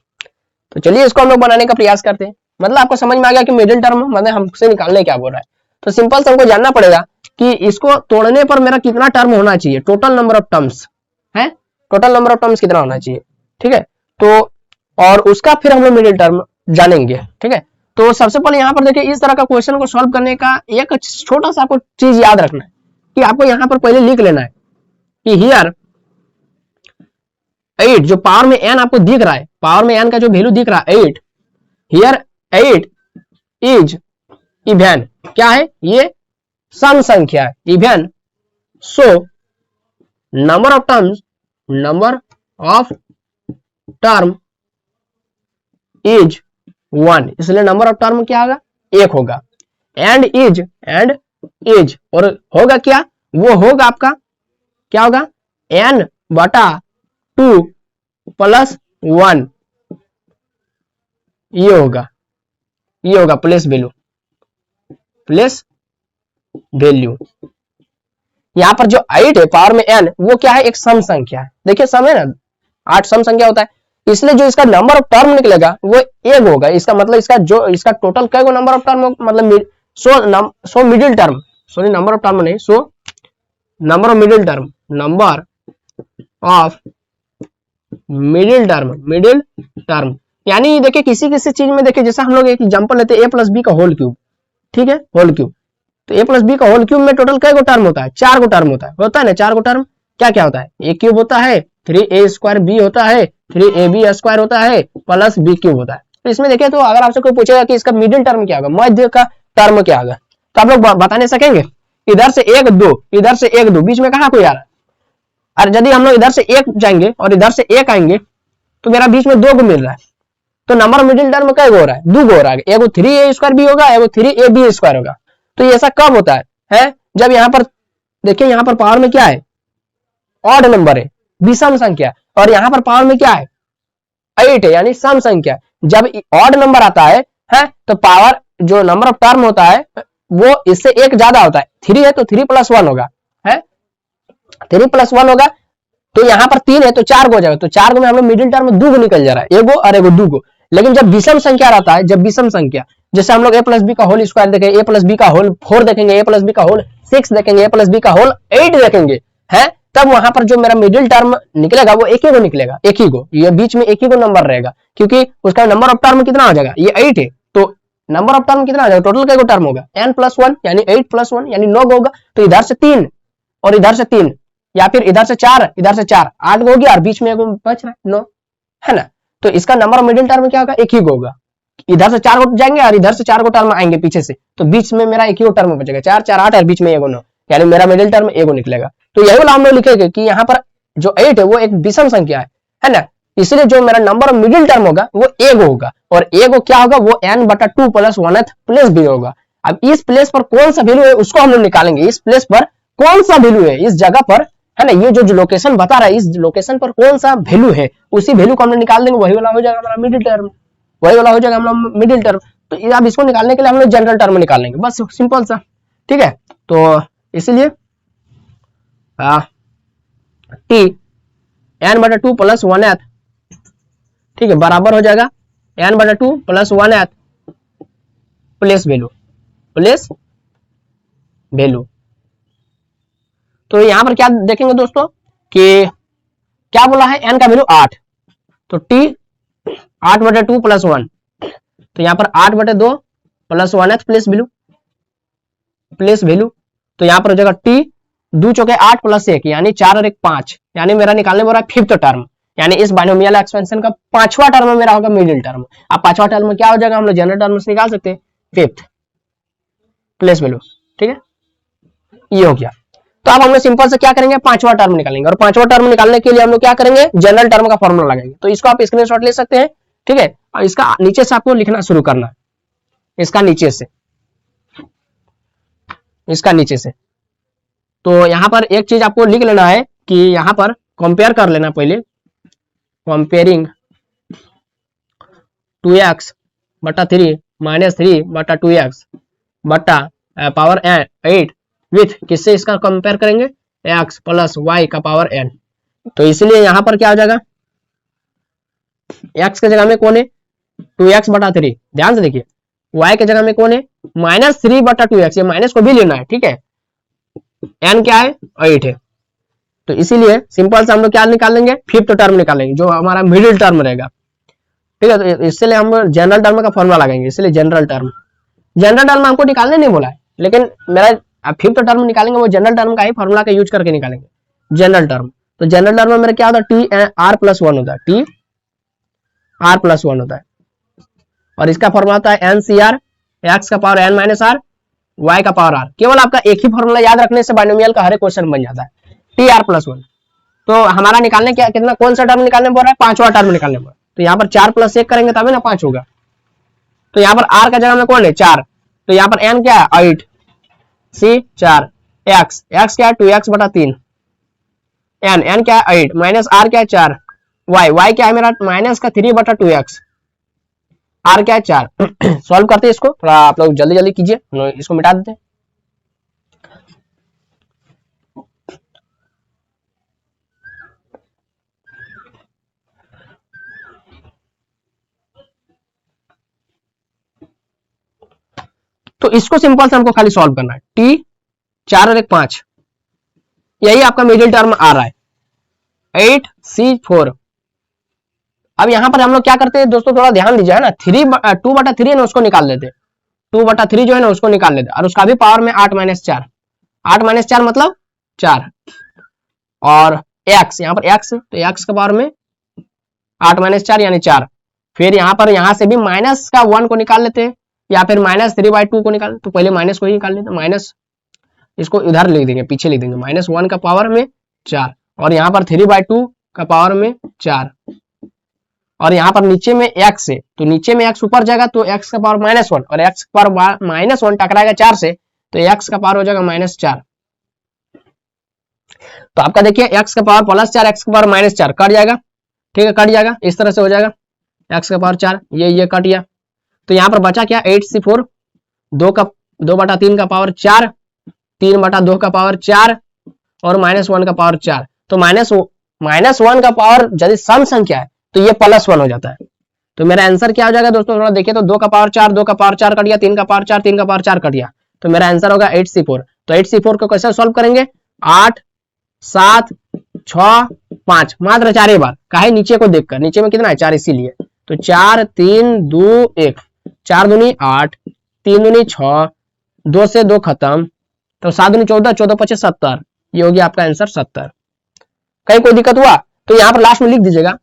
तो चलिए इसको हम लोग बनाने का प्रयास करते हैं। मतलब आपको समझ में आ गया कि मिडिल टर्म मतलब हमसे निकालने क्या बोल रहा है। तो सिंपल से हमको जानना पड़ेगा कि इसको तोड़ने पर मेरा कितना टर्म होना चाहिए, टोटल नंबर ऑफ टर्म्स है, टोटल नंबर ऑफ टर्म्स कितना होना चाहिए। ठीक है, तो और उसका फिर हम लोग मिडिल टर्म जानेंगे। ठीक है, तो सबसे पहले यहाँ पर देखिए, इस तरह का क्वेश्चन को सॉल्व करने का एक छोटा सा आपको चीज याद रखना है कि आपको यहाँ पर पहले लिख लेना है कि हियर 8 जो पावर में n आपको दिख रहा है, पावर में n का जो वैल्यू दिख रहा है 8, हियर 8 इज इवन, क्या है ये सम संख्या है, even. So number of term is 1, इसलिए नंबर ऑफ टर्म क्या होगा 1 होगा। एंड इज और होगा क्या, वो होगा आपका क्या होगा n बटा 2 प्लस 1, ये होगा प्लेस वैल्यू। यहां पर जो 8 है पावर में n, वो क्या है एक सम संख्या है। देखिए सम है ना, 8 सम संख्या होता है, इसलिए जो इसका नंबर ऑफ टर्म निकलेगा वो 1 होगा। इसका मतलब इसका टोटल कई गो नंबर ऑफ टर्म मतलब so middle term, sorry number of term नहीं, so number of middle term यानी देखिए किसी चीज में देखिए, जैसे हम लोग एक एग्जांपल लेते हैं a प्लस बी का होल क्यूब। ठीक है, होल क्यूब, तो a प्लस बी का होल क्यूब में टोटल कई गो टर्म होता है, 4 गो टर्म होता है ना। 4 गो टर्म क्या होता है, a क्यूब होता है, 3a स्क्वायर b होता है, 3ab स्क्वायर होता है, प्लस b क्यूब होता है। तो इसमें देखिए, तो अगर आपसे कोई पूछेगा कि इसका मिडिल टर्म क्या होगा, मध्य का टर्म क्या होगा, तो आप लोग बताने सकेंगे। इधर से 1 2, इधर से 1 2, बीच में कहां कोई आ रहा है। और यदि हम लोग इधर से 1 जाएंगे और इधर से 1 आएंगे तो मेरा बीच में 2 को मिल रहा है। तो नंबर ऑफ मिडिल टर्म कई हो रहा है, 2 हो रहा है, एगो 3a स्क्वायर b होगा, एगो 3ab स्क्वायर होगा। तो ये ऐसा कब होता है जब यहाँ पर देखिए, यहाँ पर पावर में क्या है ऑड नंबर है, विषम संख्या, और यहाँ पर पावर में क्या है 8 है यानी सम संख्या। जब ऑड नंबर आता है तो पावर जो नंबर ऑफ टर्म होता है वो इससे 1 ज्यादा होता है। 3 है तो 3 प्लस 1 होगा, 3 प्लस 1 होगा। तो यहाँ पर 3 है तो 4 को हो जाएगा, तो 4 को में हम लोग मिडिल टर्म 2 को निकल जा रहा है, एगो और एगो 2 को। लेकिन जब विषम संख्या रहता है, जब विषम संख्या, जैसे हम लोग a प्लस बी का होल स्क्वायर देखेंगे, a प्लस बी का होल 4 देखेंगे, a प्लस बी का होल 6 देखेंगे, a प्लस बी का होल 8 देखेंगे, तब वहां पर जो मेरा मिडिल टर्म निकलेगा वो एक ही को निकलेगा, एक ही को, ये बीच में एक ही को नंबर रहेगा, क्योंकि उसका नंबर ऑफ टर्म कितना हो जाएगा, ये 8 है, तो नंबर ऑफ टर्म कितना हो जाएगा, टोटल कई टर्म होगा n प्लस 1 यानी 8 प्लस 1 यानी 9 होगा। तो इधर से 3 और इधर से 3, या फिर इधर से 4 इधर से 4, 8 हो गया और बीच में एक बच रहा है 9, है ना। तो इसका नंबर ऑफ मिडिल टर्म क्या होगा, एक ही को होगा। इधर से 4 को जाएंगे और इधर से 4 को टर्म आएंगे पीछे से, तो बीच में मेरा एक ही टर्म बचेगा, 4 4 8 और बीच में एगो 9, यानी मेरा मिडिल टर्म एगो निकलेगा। तो यही वाला हम लोग लिखेंगे कि यहाँ पर जो 8 है वो एक विषम संख्या है ना, इसलिए जो मेरा नंबर ऑफ मिडिल टर्म होगा वो एगो होगा, और एगो क्या होगा वो n बटा 2 प्लस 1th प्लेस भी होगा। अब इस प्लेस पर कौन सा वैल्यू है उसको हम लोग निकालेंगे, इस प्लेस पर कौन सा वैल्यू है, इस जगह पर, है ना, ये जो लोकेशन बता रहा है इस लोकेशन पर कौन सा वैल्यू है, उसी वैल्यू को हम लोग निकाल देंगे, वही वाला हो जाएगा हमारा मिडिल टर्म, वही वाला हो जाएगा हम लोग मिडिल टर्म। तो अब इसको निकालने के लिए हम लोग जनरल टर्म निकाल लेंगे, बस सिंपल सा, ठीक है। तो इसलिए t n बटा 2 प्लस 1th, ठीक है, बराबर हो जाएगा n बटा 2 प्लस 1th प्लेस वैल्यू। तो यहां पर क्या देखेंगे दोस्तों कि क्या बोला है, n का वैल्यू 8, तो t 8 बटे 2 प्लस 1, तो यहां पर 8 बटे 2 प्लस 1th प्लेस वैल्यू। तो यहां पर हो जाएगा t 2 चौके 8 प्लस 1 यानी 4 और 1 5, यानी मेरा निकालने बोल रहा है फिफ्थ टर्म, यानी इस बाइनोमियल एक्सपेंशन का पांचवा टर्म मेरा होगा मिडिल टर्म। अब पांचवा टर्म में क्या हो जाएगा, हम लोग जनरल टर्म से निकाल सकते हैं फिफ्थ प्लेस वैल्यू, ठीक है, ये हो गया। तो अब हम लोग सिंपल से क्या करेंगे, पांचवा टर्म निकालेंगे, और पांचवा टर्म निकालने के लिए हम लोग क्या करेंगे, जनरल टर्म का फॉर्मूला लगाएंगे। तो इसको आप स्क्रीनशॉट ले सकते हैं, ठीक है, और इसका नीचे से आपको लिखना शुरू करना है, इसका नीचे से, इसका नीचे से। तो यहां पर एक चीज आपको लिख लेना है कि यहां पर कंपेयर कर लेना पहले, कंपेयरिंग 2x बटा 3 माइनस 3 बटा 2x बटा पावर 8 विथ किससे इसका कंपेयर करेंगे, x प्लस y का पावर n। तो इसलिए यहां पर क्या हो जाएगा, x के जगह में कौन है 2x बटा 3, ध्यान से देखिए, y के जगह में कौन है माइनस 3 बटा 2x, ये माइनस को भी लेना है, ठीक है, n क्या है 8 है। तो इसीलिए सिंपल से हम लोग क्या निकालेंगे, फिफ्थ टर्म निकालेंगे जो हमारा मिडिल टर्म रहेगा, ठीक है। तो इसलिए हम जनरल टर्म का फॉर्मूला लगाएंगे, इसलिए जनरल टर्म हमको निकालने नहीं बोला है, लेकिन मेरा फिफ्थ टर्म निकालेंगे वो जनरल टर्म का ही फॉर्मूला का यूज करके निकालेंगे जनरल टर्म। तो जनरल टर्म में मेरा क्या होता है, टी आर प्लस 1 होता है, टी आर प्लस 1 होता है, और इसका फॉर्मूला होता है एन सी आर, एक्स का power n minus r, y का पावर आर। केवल आपका एक ही फॉर्मूला याद रखने से बाइनोमियल का हर एक क्वेश्चन बन जाता है, टी आर प्लस 1। तो हमारा निकालने क्या कितना, कौन सा टर्म निकालने बोल रहा है, पांचवा टर्म निकालने बोल रहा है। तो यहाँ पर 4 प्लस 1 करेंगे तभी ना 5 होगा। तो यहाँ पर आर का जगह में कौन है 4, तो यहाँ पर एन क्या है 8, सी 4, एक्स क्या है 2x बटा 3, एन क्या है 8 माइनस आर क्या है 4, वाई क्या है मेरा माइनस का 3 बटा 2x, आर क्या है 4। सॉल्व करते हैं इसको, थोड़ा आप लोग जल्दी जल्दी कीजिए, इसको मिटा देते हैं। तो इसको सिंपल से हमको खाली सॉल्व करना है, टी 4 और 1 5, यही आपका मिडिल टर्म आ रहा है 8c4। अब यहां पर हम लोग क्या करते हैं दोस्तों, थोड़ा ध्यान दीजिए, है ना, 2 बटा 3 है ना, उसको निकाल लेते, 2 बटा 3 जो है ना उसको निकाल लेते, और उसका भी पावर में 8 माइनस 4, 8 माइनस 4 मतलब 4, और x यहाँ पर x, तो x का पावर में 8 माइनस 4 यानी 4। फिर यहाँ पर यहाँ से भी माइनस का 1 को निकाल लेते हैं, या फिर माइनस 3/2 को निकाल, तो पहले माइनस को ही निकाल लेते, माइनस इसको इधर लिख देंगे, पीछे लिख देंगे, माइनस 1 का पावर में 4, और यहाँ पर 3/2 का पावर में 4, और यहाँ पर नीचे में x है, तो नीचे में x ऊपर जाएगा तो x का पावर -1, और x का पावर -1 टकराएगा 4 से, तो x का पावर हो जाएगा -4। तो आपका देखिए x का पावर +4, x का पावर -4 कट जाएगा, ठीक है, कट जाएगा, इस तरह से हो जाएगा, x का पावर 4 ये कट गया। तो यहाँ पर बचा क्या 8c4, 2 बटा 3 का पावर 4, 3 बटा 2 का पावर 4, और -1 का पावर 4। तो -1 का पावर यदि सम संख्या है तो ये +1 हो जाता है। तो मेरा आंसर क्या हो जाएगा दोस्तों, थोड़ा देखिए, तो 2 का पावर 4, 2 का पावर 4 कट गया, 3 का पावर 4, 3 का पावर 4 कट गया, तो मेरा आंसर होगा 8c4। तो 8c4 को कैसे सॉल्व करेंगे, 8 7 6 5, मात्र 4 बार, काहे नीचे को देखकर, नीचे में कितना है 4, इसीलिए। तो 4 3 2 1, 4 दूनी 8, 3 दूनी 6, 2 से 2 खत्म, तो 7 दूनी 14, 14 5 70, ये हो गया आपका आंसर 70। कहीं कोई दिक्कत हुआ तो यहाँ पर लास्ट में लिख दीजिएगा,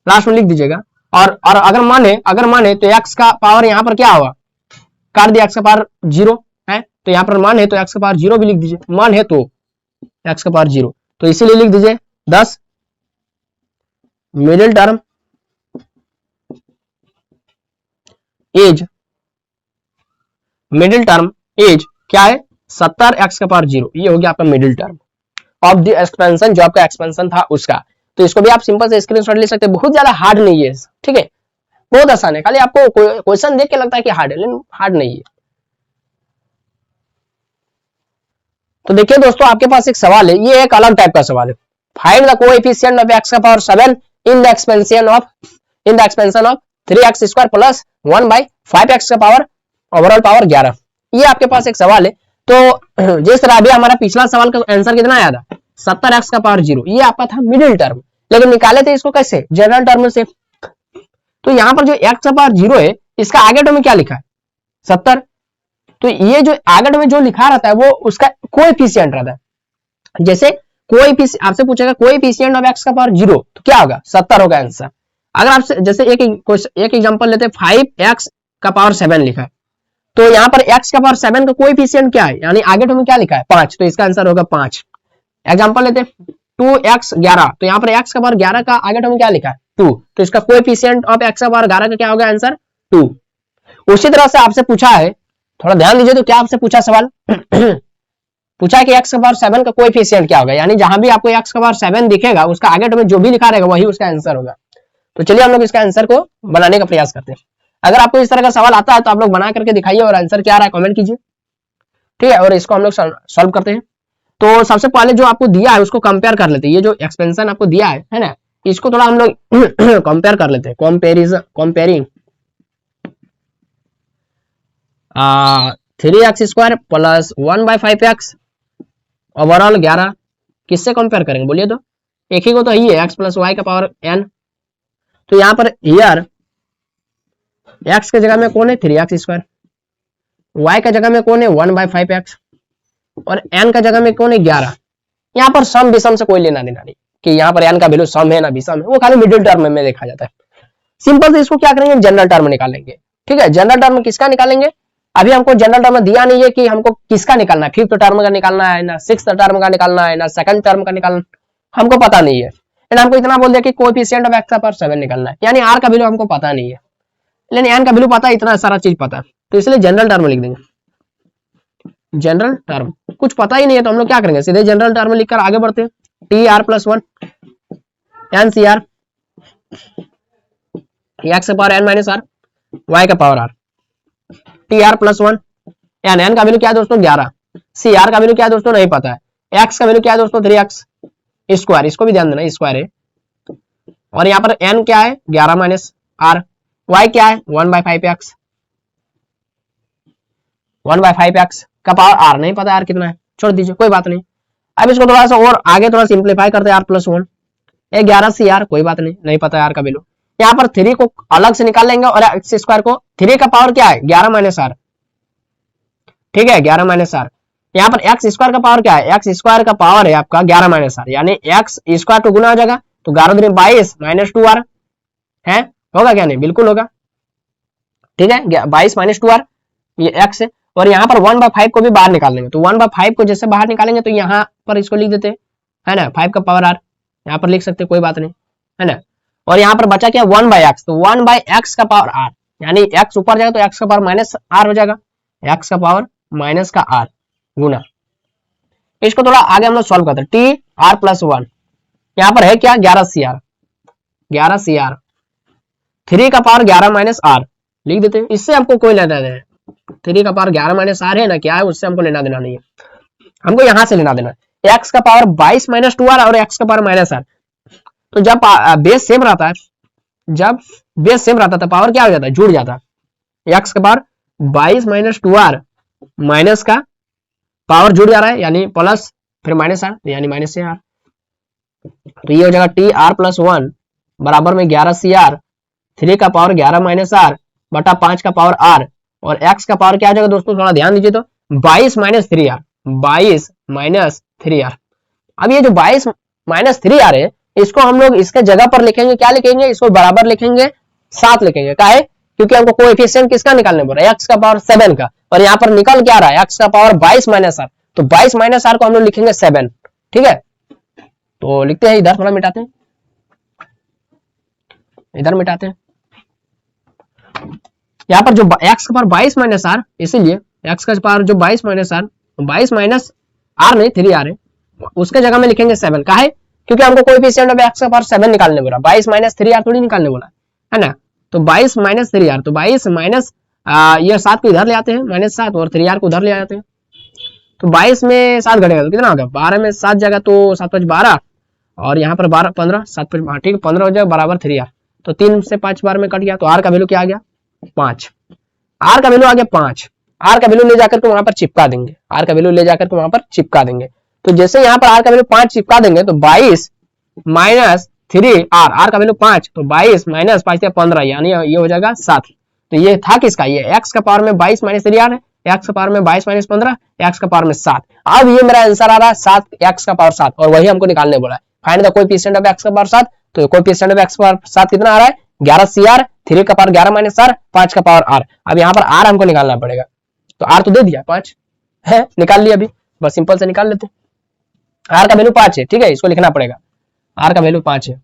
लास्ट में लिख दीजिएगा। और अगर माने तो x का पावर यहाँ पर क्या होगा, काट दिया, x का पावर 0 है, तो यहाँ पर मान है तो x का पावर 0 भी लिख दीजिए, मान है तो x का पावर 0, तो इसीलिए लिख दीजिए 10 मिडिल टर्म एज क्या है 70 x का पावर 0, ये हो गया आपका middle term of the expansion, जो आपका एक्सपेंशन था उसका। तो इसको भी आप सिंपल से स्क्रीनशॉट ले सकते हैं, बहुत ज्यादा हार्ड नहीं है, ठीक है, बहुत आसान है, खाली आपको क्वेश्चन देख के लगता है कि हार्ड है, लेकिन हार्ड नहीं है। तो देखिए दोस्तों, आपके पास एक सवाल है, ये एक अलग टाइप का सवाल है, find the coefficient of x का power 7 in the expansion of 3x² plus 1/5x का पावर ओवरऑल पावर 11। ये आपके पास एक सवाल है। तो जिस तरह अभी हमारा पिछला सवाल का आंसर कितना आया था 70x का पावर 0, ये आपका था मिडिल टर्म, लेकिन निकाले थे इसको कैसे, जनरल टर्म से। तो यहाँ पर जो x का पावर 0 है, इसका आगे टर्म में क्या लिखा है 70, तो ये जो आगे में जो लिखा रहता है वो उसका कोएफिशिएंट रहता है, जैसे कोई भी आपसे पूछेगा कोई एफिशिएंट ऑफ एक्स का पावर 0 तो क्या होगा 70 होगा आंसर। अगर आपसे जैसे एक एग्जांपल लेते हैं 5x का पावर 7 लिखा है तो यहाँ पर x का पावर 7 का कोई एफिशिएंट क्या है यानी आगे में क्या लिखा है 5 तो इसका आंसर होगा 5। एग्जांपल लेते हैं 2x 11 तो यहाँ पर x का पावर 11 का आगे में क्या लिखा है 2 तो इसका कोई एफिशिएंट ऑफ x का पावर 11 का क्या होगा आंसर 2। उसी तरह से आपसे पूछा है, थोड़ा ध्यान दीजिए तो क्या आपसे पूछा सवाल पूछा कि x का पावर 7 का कोएफिशिएंट क्या होगा यानी जहां भी आपको x का पावर 7 दिखेगा उसका आगे में जो भी लिखा रहेगा वही उसका आंसर होगा। तो चलिए हम लोग इसका आंसर को बनाने का प्रयास करते हैं। अगर आपको इस तरह का सवाल आता है तो आप लोग बना करके दिखाइए और आंसर क्या आ रहा है कमेंट कीजिए, ठीक है। और इसको हम लोग सॉल्व करते हैं। तो सबसे पहले जो आपको दिया है उसको कंपेयर कर लेते हैं। ये जो एक्सपेंशन आपको दिया है ना, इसको थोड़ा हम लोग कंपेयर कर लेते हैं। Comparing 3x² plus 1/5x overall 11 किससे कंपेयर करेंगे बोलिए तो, एक ही को तो ही है x प्लस वाई का पावर n। तो यहाँ पर हियर x के जगह में कौन है 3x², y का जगह में कौन है 1/5x और n का जगह में कौन है 11। यहाँ पर सम विषम से कोई लेना देना नहीं कि यहाँ पर n का वैल्यू सम है ना विषम है, वो खाली मिडिल टर्म में देखा जाता है। सिंपल से इसको क्या करेंगे जनरल टर्म निकालेंगे, ठीक है। जनरल टर्म किसका निकालेंगे, अभी हमको जनरल टर्म दिया नहीं है कि हमको किसका निकालना है, 5th टर्म का निकालना है ना 6th टर्म का निकालना है ना 2nd टर्म का निकालना, हमको पता नहीं है। लेकिन हमको इतना बोल दिया कि कोएफिशिएंट ऑफ x का पावर 7 निकालना है यानी r का वैल्यू हमको पता नहीं है लेकिन n का वैल्यू पता है, इतना सारा चीज पता है तो इसलिए जनरल टर्म लिख देंगे। जनरल टर्म कुछ पता ही नहीं है तो हम लोग क्या करेंगे सीधे जनरल टर्म लिखकर आगे बढ़ते हैं। tr+1 ncr x का पावर n - r y का पावर r tr+1 n का वैल्यू क्या है दोस्तों 11, cr का वैल्यू क्या है दोस्तों नहीं पता है, x का वैल्यू क्या है दोस्तों 3x स्क्वायर, इसको भी ध्यान देना स्क्वायर है। और यहाँ पर n क्या है 11 - r, y क्या है 1/5x, 1/5x का पावर r नहीं पता r कितना है, छोड़ दीजिए कोई बात नहीं। अब इसको थोड़ा सा और आगे थोड़ा सिंप्लीफाई करते हैं r+1 11 cr कोई बात नहीं पता है r का वैल्यू। यहाँ पर 3 को अलग से निकाल लेंगे और x² को 3 का पावर क्या है 11 - r, ठीक है 11 - r। यहाँ पर x² का पावर क्या है, x² का पावर है आपका 11 - r यानी x² तो गुना हो जाएगा तो 11 दूनी 22 - 2r है, होगा क्या नहीं बिल्कुल होगा, ठीक है 22 - 2r ये x है। और यहाँ पर 1/5 को भी बाहर निकाल लेंगे तो 1/5 को जैसे बाहर निकालेंगे तो यहाँ पर इसको लिख देते है ना 5 का पावर r, यहाँ पर लिख सकते कोई बात नहीं है ना। और यहाँ पर बचा क्या 1/x तो 1/x का पावर r यानी x ऊपर जाएगा तो x का पावर -r हो जाएगा, x का पावर माइनस का r गुना। इसको थोड़ा आगे हम लोग सॉल्व करते हैं tr+1 यहाँ पर है क्या 11 cr 3 का पावर 11 - r लिख देते हैं। इससे हमको कोई लेना देना है, 3 का पावर 11 - r है ना क्या है उससे हमको लेना देना नहीं है, हमको यहां से लेना देना x का पावर 22 - 2r और x का पावर -r। तो जब बेस सेम रहता है, जब बेस सेम रहता है पावर क्या हो जाता है जुड़ जाता है, x का पावर 22 - 2r माइनस का पावर जुड़ जा रहा है यानी प्लस फिर -r यानी -r। तो ये हो जाएगा tr+1 बराबर में 11 cr 3 का पावर 11 - r बटा 5 का पावर r और x का पावर क्या हो जाएगा दोस्तों थोड़ा ध्यान दीजिए तो 22 - 3r 22 - 3r। अब ये जो 22 - 3r है इसको हम लोग इसके जगह पर लिखेंगे, क्या लिखेंगे इसको बराबर लिखेंगे 7 लिखेंगे, क्या है क्योंकि हमको कोएफिशिएंट किसका निकालने बोल रहा है x का पावर 7 का और यहाँ पर निकल क्या रहा है x का पावर 22 - r तो 22 - r को हम लोग लिखेंगे 7, ठीक है। तो लिखते हैं इधर थोड़ा मिटाते हैं, इधर मिटाते हैं। यहाँ पर जो x का पावर 22 - r इसीलिए x का पावर जो 22 - r 22 - r नहीं 3r है उसके जगह में लिखेंगे 7, का है क्योंकि हमको कोएफिशिएंट ऑफ x का पावर 7 निकालने बोला, 22 - 3r थोड़ी निकालने बोला है ना। तो 22 - 3r तो 22 माइनस ये 7 को इधर ले आते हैं -7 और 3r को उधर ले आते हैं तो 22 में 7 घटेगा तो कितना होगा 12 में 7 जाएगा तो 7 5 12 और यहाँ पर 12 15 7 5 ठीक 15 हो जाएगा बराबर 3r तो 3 से 5 बार में कट गया तो r का वैल्यू क्या आ गया 5, r का वैल्यू आ गया 5। r का वैल्यू ले जाकर के वहां पर चिपका देंगे, r का वैल्यू ले जाकर के वहां पर चिपका देंगे। तो जैसे यहाँ पर r का वैल्यू 5 चिपका देंगे तो 22 - 3r r का वैल्यू 5 तो 22 - 5 15 यानी ये हो जाएगा 7। तो ये था किसका ये x का पावर में 22 - 3r है एक्स का पावर में 22 माइनस 15, एक्स का पावर में 7। अब ये मेरा आंसर आ रहा है 7 एक्स का पावर 7, और वही हमको निकालने बोला है। Find the coefficient of x का पावर 7। तो कोएफिशिएंट ऑफ एक्स का पावर 7 कितना आ रहा है? 11 CR, 3 का पावर 11 माइनस R, 5 का पावर R। अब यहाँ पर R हमको निकालना पड़ेगा, तो R तो दे दिया 5 है, निकाल लिया अभी, बस सिंपल से निकाल लेते। R का वैल्यू 5 है, ठीक है, इसको लिखना पड़ेगा, R का वैल्यू 5 है।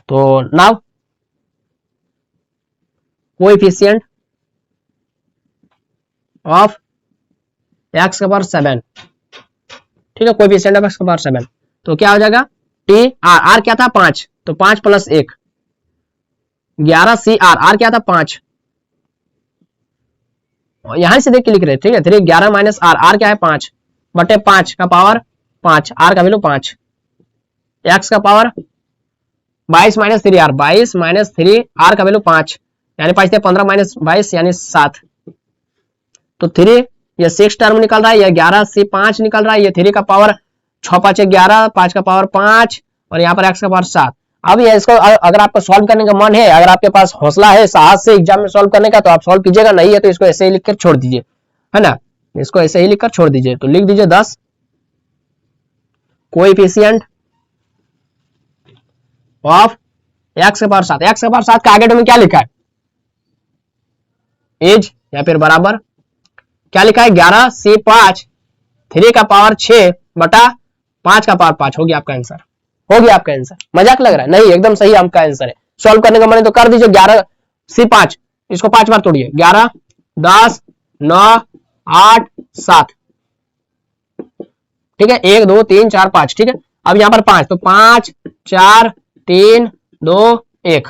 तो नाउ कोएफिशिएंट ऑफ एक्स का पावर 7, ठीक है, कोएफिशिएंट ऑफ एक्स का पावर 7, तो क्या हो जाएगा? टी आर क्या था? 5, तो 5 प्लस 1 11 CR, आर क्या था? 5, यहां से देख के लिख रहे, ठीक है, 3 11 माइनस आर, आर क्या है? 5 बटे 5 का पावर 5, आर का वैल्यू 5, एक्स का power 22 minus 3 r, 22 minus 3 r का वैल्यू 5, यानी 5 थे 15 माइनस 22 यानी 7, तो 3 ये 6 टर्म निकल रहा है, ये 11 से 5 निकल रहा है, ये 3 का पावर 6 5 11, 5 का पावर 5, और यहाँ पर एक्स का पावर 7। अब ये इसको अगर आपको सॉल्व करने का मन है, अगर आपके पास हौसला है साहस से एग्जाम में सॉल्व करने का, तो आप सॉल्व कीजिएगा, नहीं है तो इसको ऐसे ही लिखकर छोड़ दीजिए, है ना, इसको ऐसे ही लिखकर छोड़ दीजिए। तो लिख दीजिए 10 कोएफिशिएंट ऑफ एक्स का पावर 7। एक्स का पावर 7 का आगे में क्या लिखा है? एज या फिर बराबर क्या लिखा है? 11 से 5, 3 का पावर 6 बटा 5 का पावर 5। हो गया आपका आंसर, हो गया आपका आंसर। मजाक लग रहा है? नहीं, एकदम सही आपका आंसर है। सॉल्व करने का मन है तो कर दीजिए। 11 से 5, इसको 5 बार तोड़िए, 11 10 9 8 7, ठीक है, 1 2 3 4 5, ठीक है। अब यहाँ पर 5, तो 5 4 3 2 1,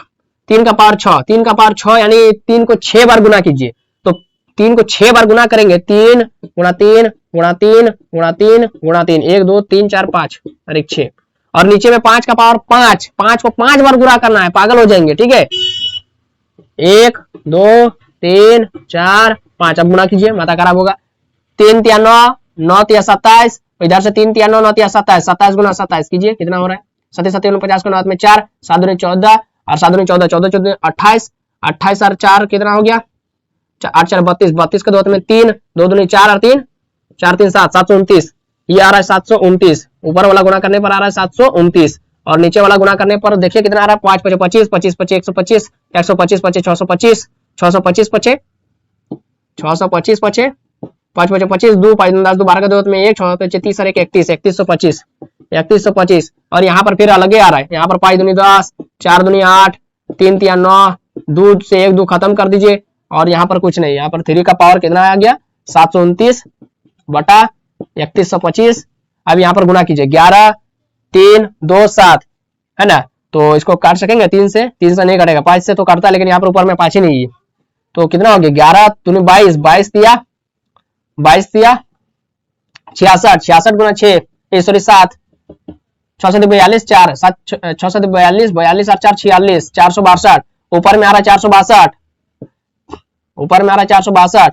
3 का पावर 6, 3 का पावर 6 यानी 3 को 6 बार गुना कीजिए, तो 3 को 6 बार गुना करेंगे, 3 गुणा 3 गुणा 3 गुणा 3 गुणा 3, 1 2 3 4 5 और 1 6, और नीचे में 5 का पावर 5, 5 को 5 बार गुना करना है, पागल हो जाएंगे, ठीक है। 1 2 3 4 5, अब गुना कीजिए, माथा खराब होगा। 3 तिया 9, 9 तिया 27, इधर से 3 तिया 9, 9 तिया 27, 27 गुना 27 कीजिए, कितना हो रहा है? 7 7 49 को 9 में 4, 7 दूनी 14 और 7 दूनी 14, 14 14 28, 28 और 4 कितना हो गया? 8 4 32, 32 के 2 में 3, 2 दूनी 4 और 3 4 3 7, 729, ये आ रहा है 729, ऊपर वाला गुना करने पर आ रहा है 729, और नीचे वाला गुना करने पर देखिए कितना आ रहा है? 5 5 25, 25 25 125, 125 25 625, 625 25 625 25, 5 5 25, 2 5 10 2 12 के 2 में 1, 6 5 30 और 1 31, 3125, 3125, और यहाँ पर फिर अलग ही आ रहा है। यहाँ पर 5 दूनी 10, 4 दूनी 8, 3 तिया 9, 2 से 1 2 खत्म कर दीजिए, और यहाँ पर कुछ नहीं, यहाँ पर 3 का पावर कितना आ गया? 729 बटा 3125। अब यहाँ पर गुना कीजिए, 11 3 2 7, है ना, तो इसको काट सकेंगे 3 से नहीं कटेगा, 5 से तो कटता है, लेकिन यहाँ पर ऊपर में 5 ही नहीं है, तो कितना हो गया? 11 दूनी 22, 22 दिया 66, 66 गुना 6 सॉरी 7, 6 42 4 7 6 42 42 और 4 46, 462, ऊपर में आ रहा है 462, ऊपर में आ रहा है 462,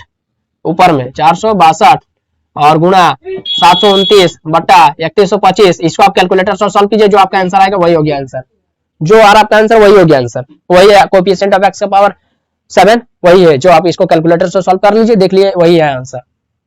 ऊपर में 462, और गुणा 729 बटा 3125। इसको आप कैलकुलेटर से सॉल्व कीजिए, जो आपका आंसर आएगा वही हो गया आंसर, जो आ रहा आपका आंसर वही हो गया आंसर, वही है कोएफिशिएंट ऑफ एक्स का पावर 7, वही है जो आप इसको कैलकुलेटर से सॉल्व कर लीजिए, देख लिए वही है आंसर,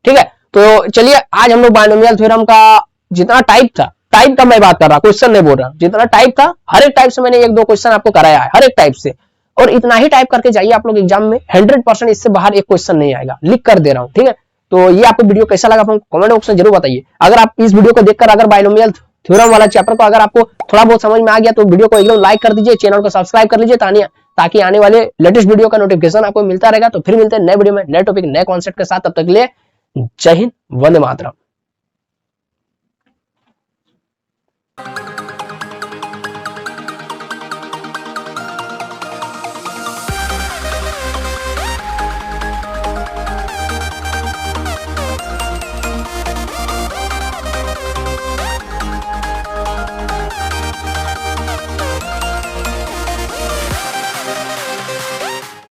ठीक है। तो चलिए आज हम लोग बायनोमियल थ्योरम का जितना टाइप था, टाइप का मैं बात कर रहा, क्वेश्चन नहीं बोल रहा, जितना टाइप था हर एक टाइप से मैंने 1 2 क्वेश्चन आपको कराया है, हर एक टाइप से, और इतना ही टाइप करके जाइए आप लोग एग्जाम में, 100% इससे बाहर एक क्वेश्चन नहीं आएगा, लिख कर दे रहा हूं, ठीक है। तो ये आपको वीडियो कैसा लगा कमेंट बॉक्स में जरूर बताइए। अगर आप इस वीडियो को देखकर अगर बायनोमियल थ्योरम वाला चैप्टर को अगर आपको थोड़ा बहुत समझ में आ गया, तो वीडियो को एकदम लाइक कर दीजिए, चैनल को सब्सक्राइब कर लीजिए, ताकि आने वाले लेटेस्ट वीडियो का नोटिफिकेशन आपको मिलता रहेगा। तो फिर मिलते हैं नए वीडियो में, नए टॉपिक, नए कॉन्सेप्ट के साथ, तब तक के लिए जय हिंद, वंदे मातरम।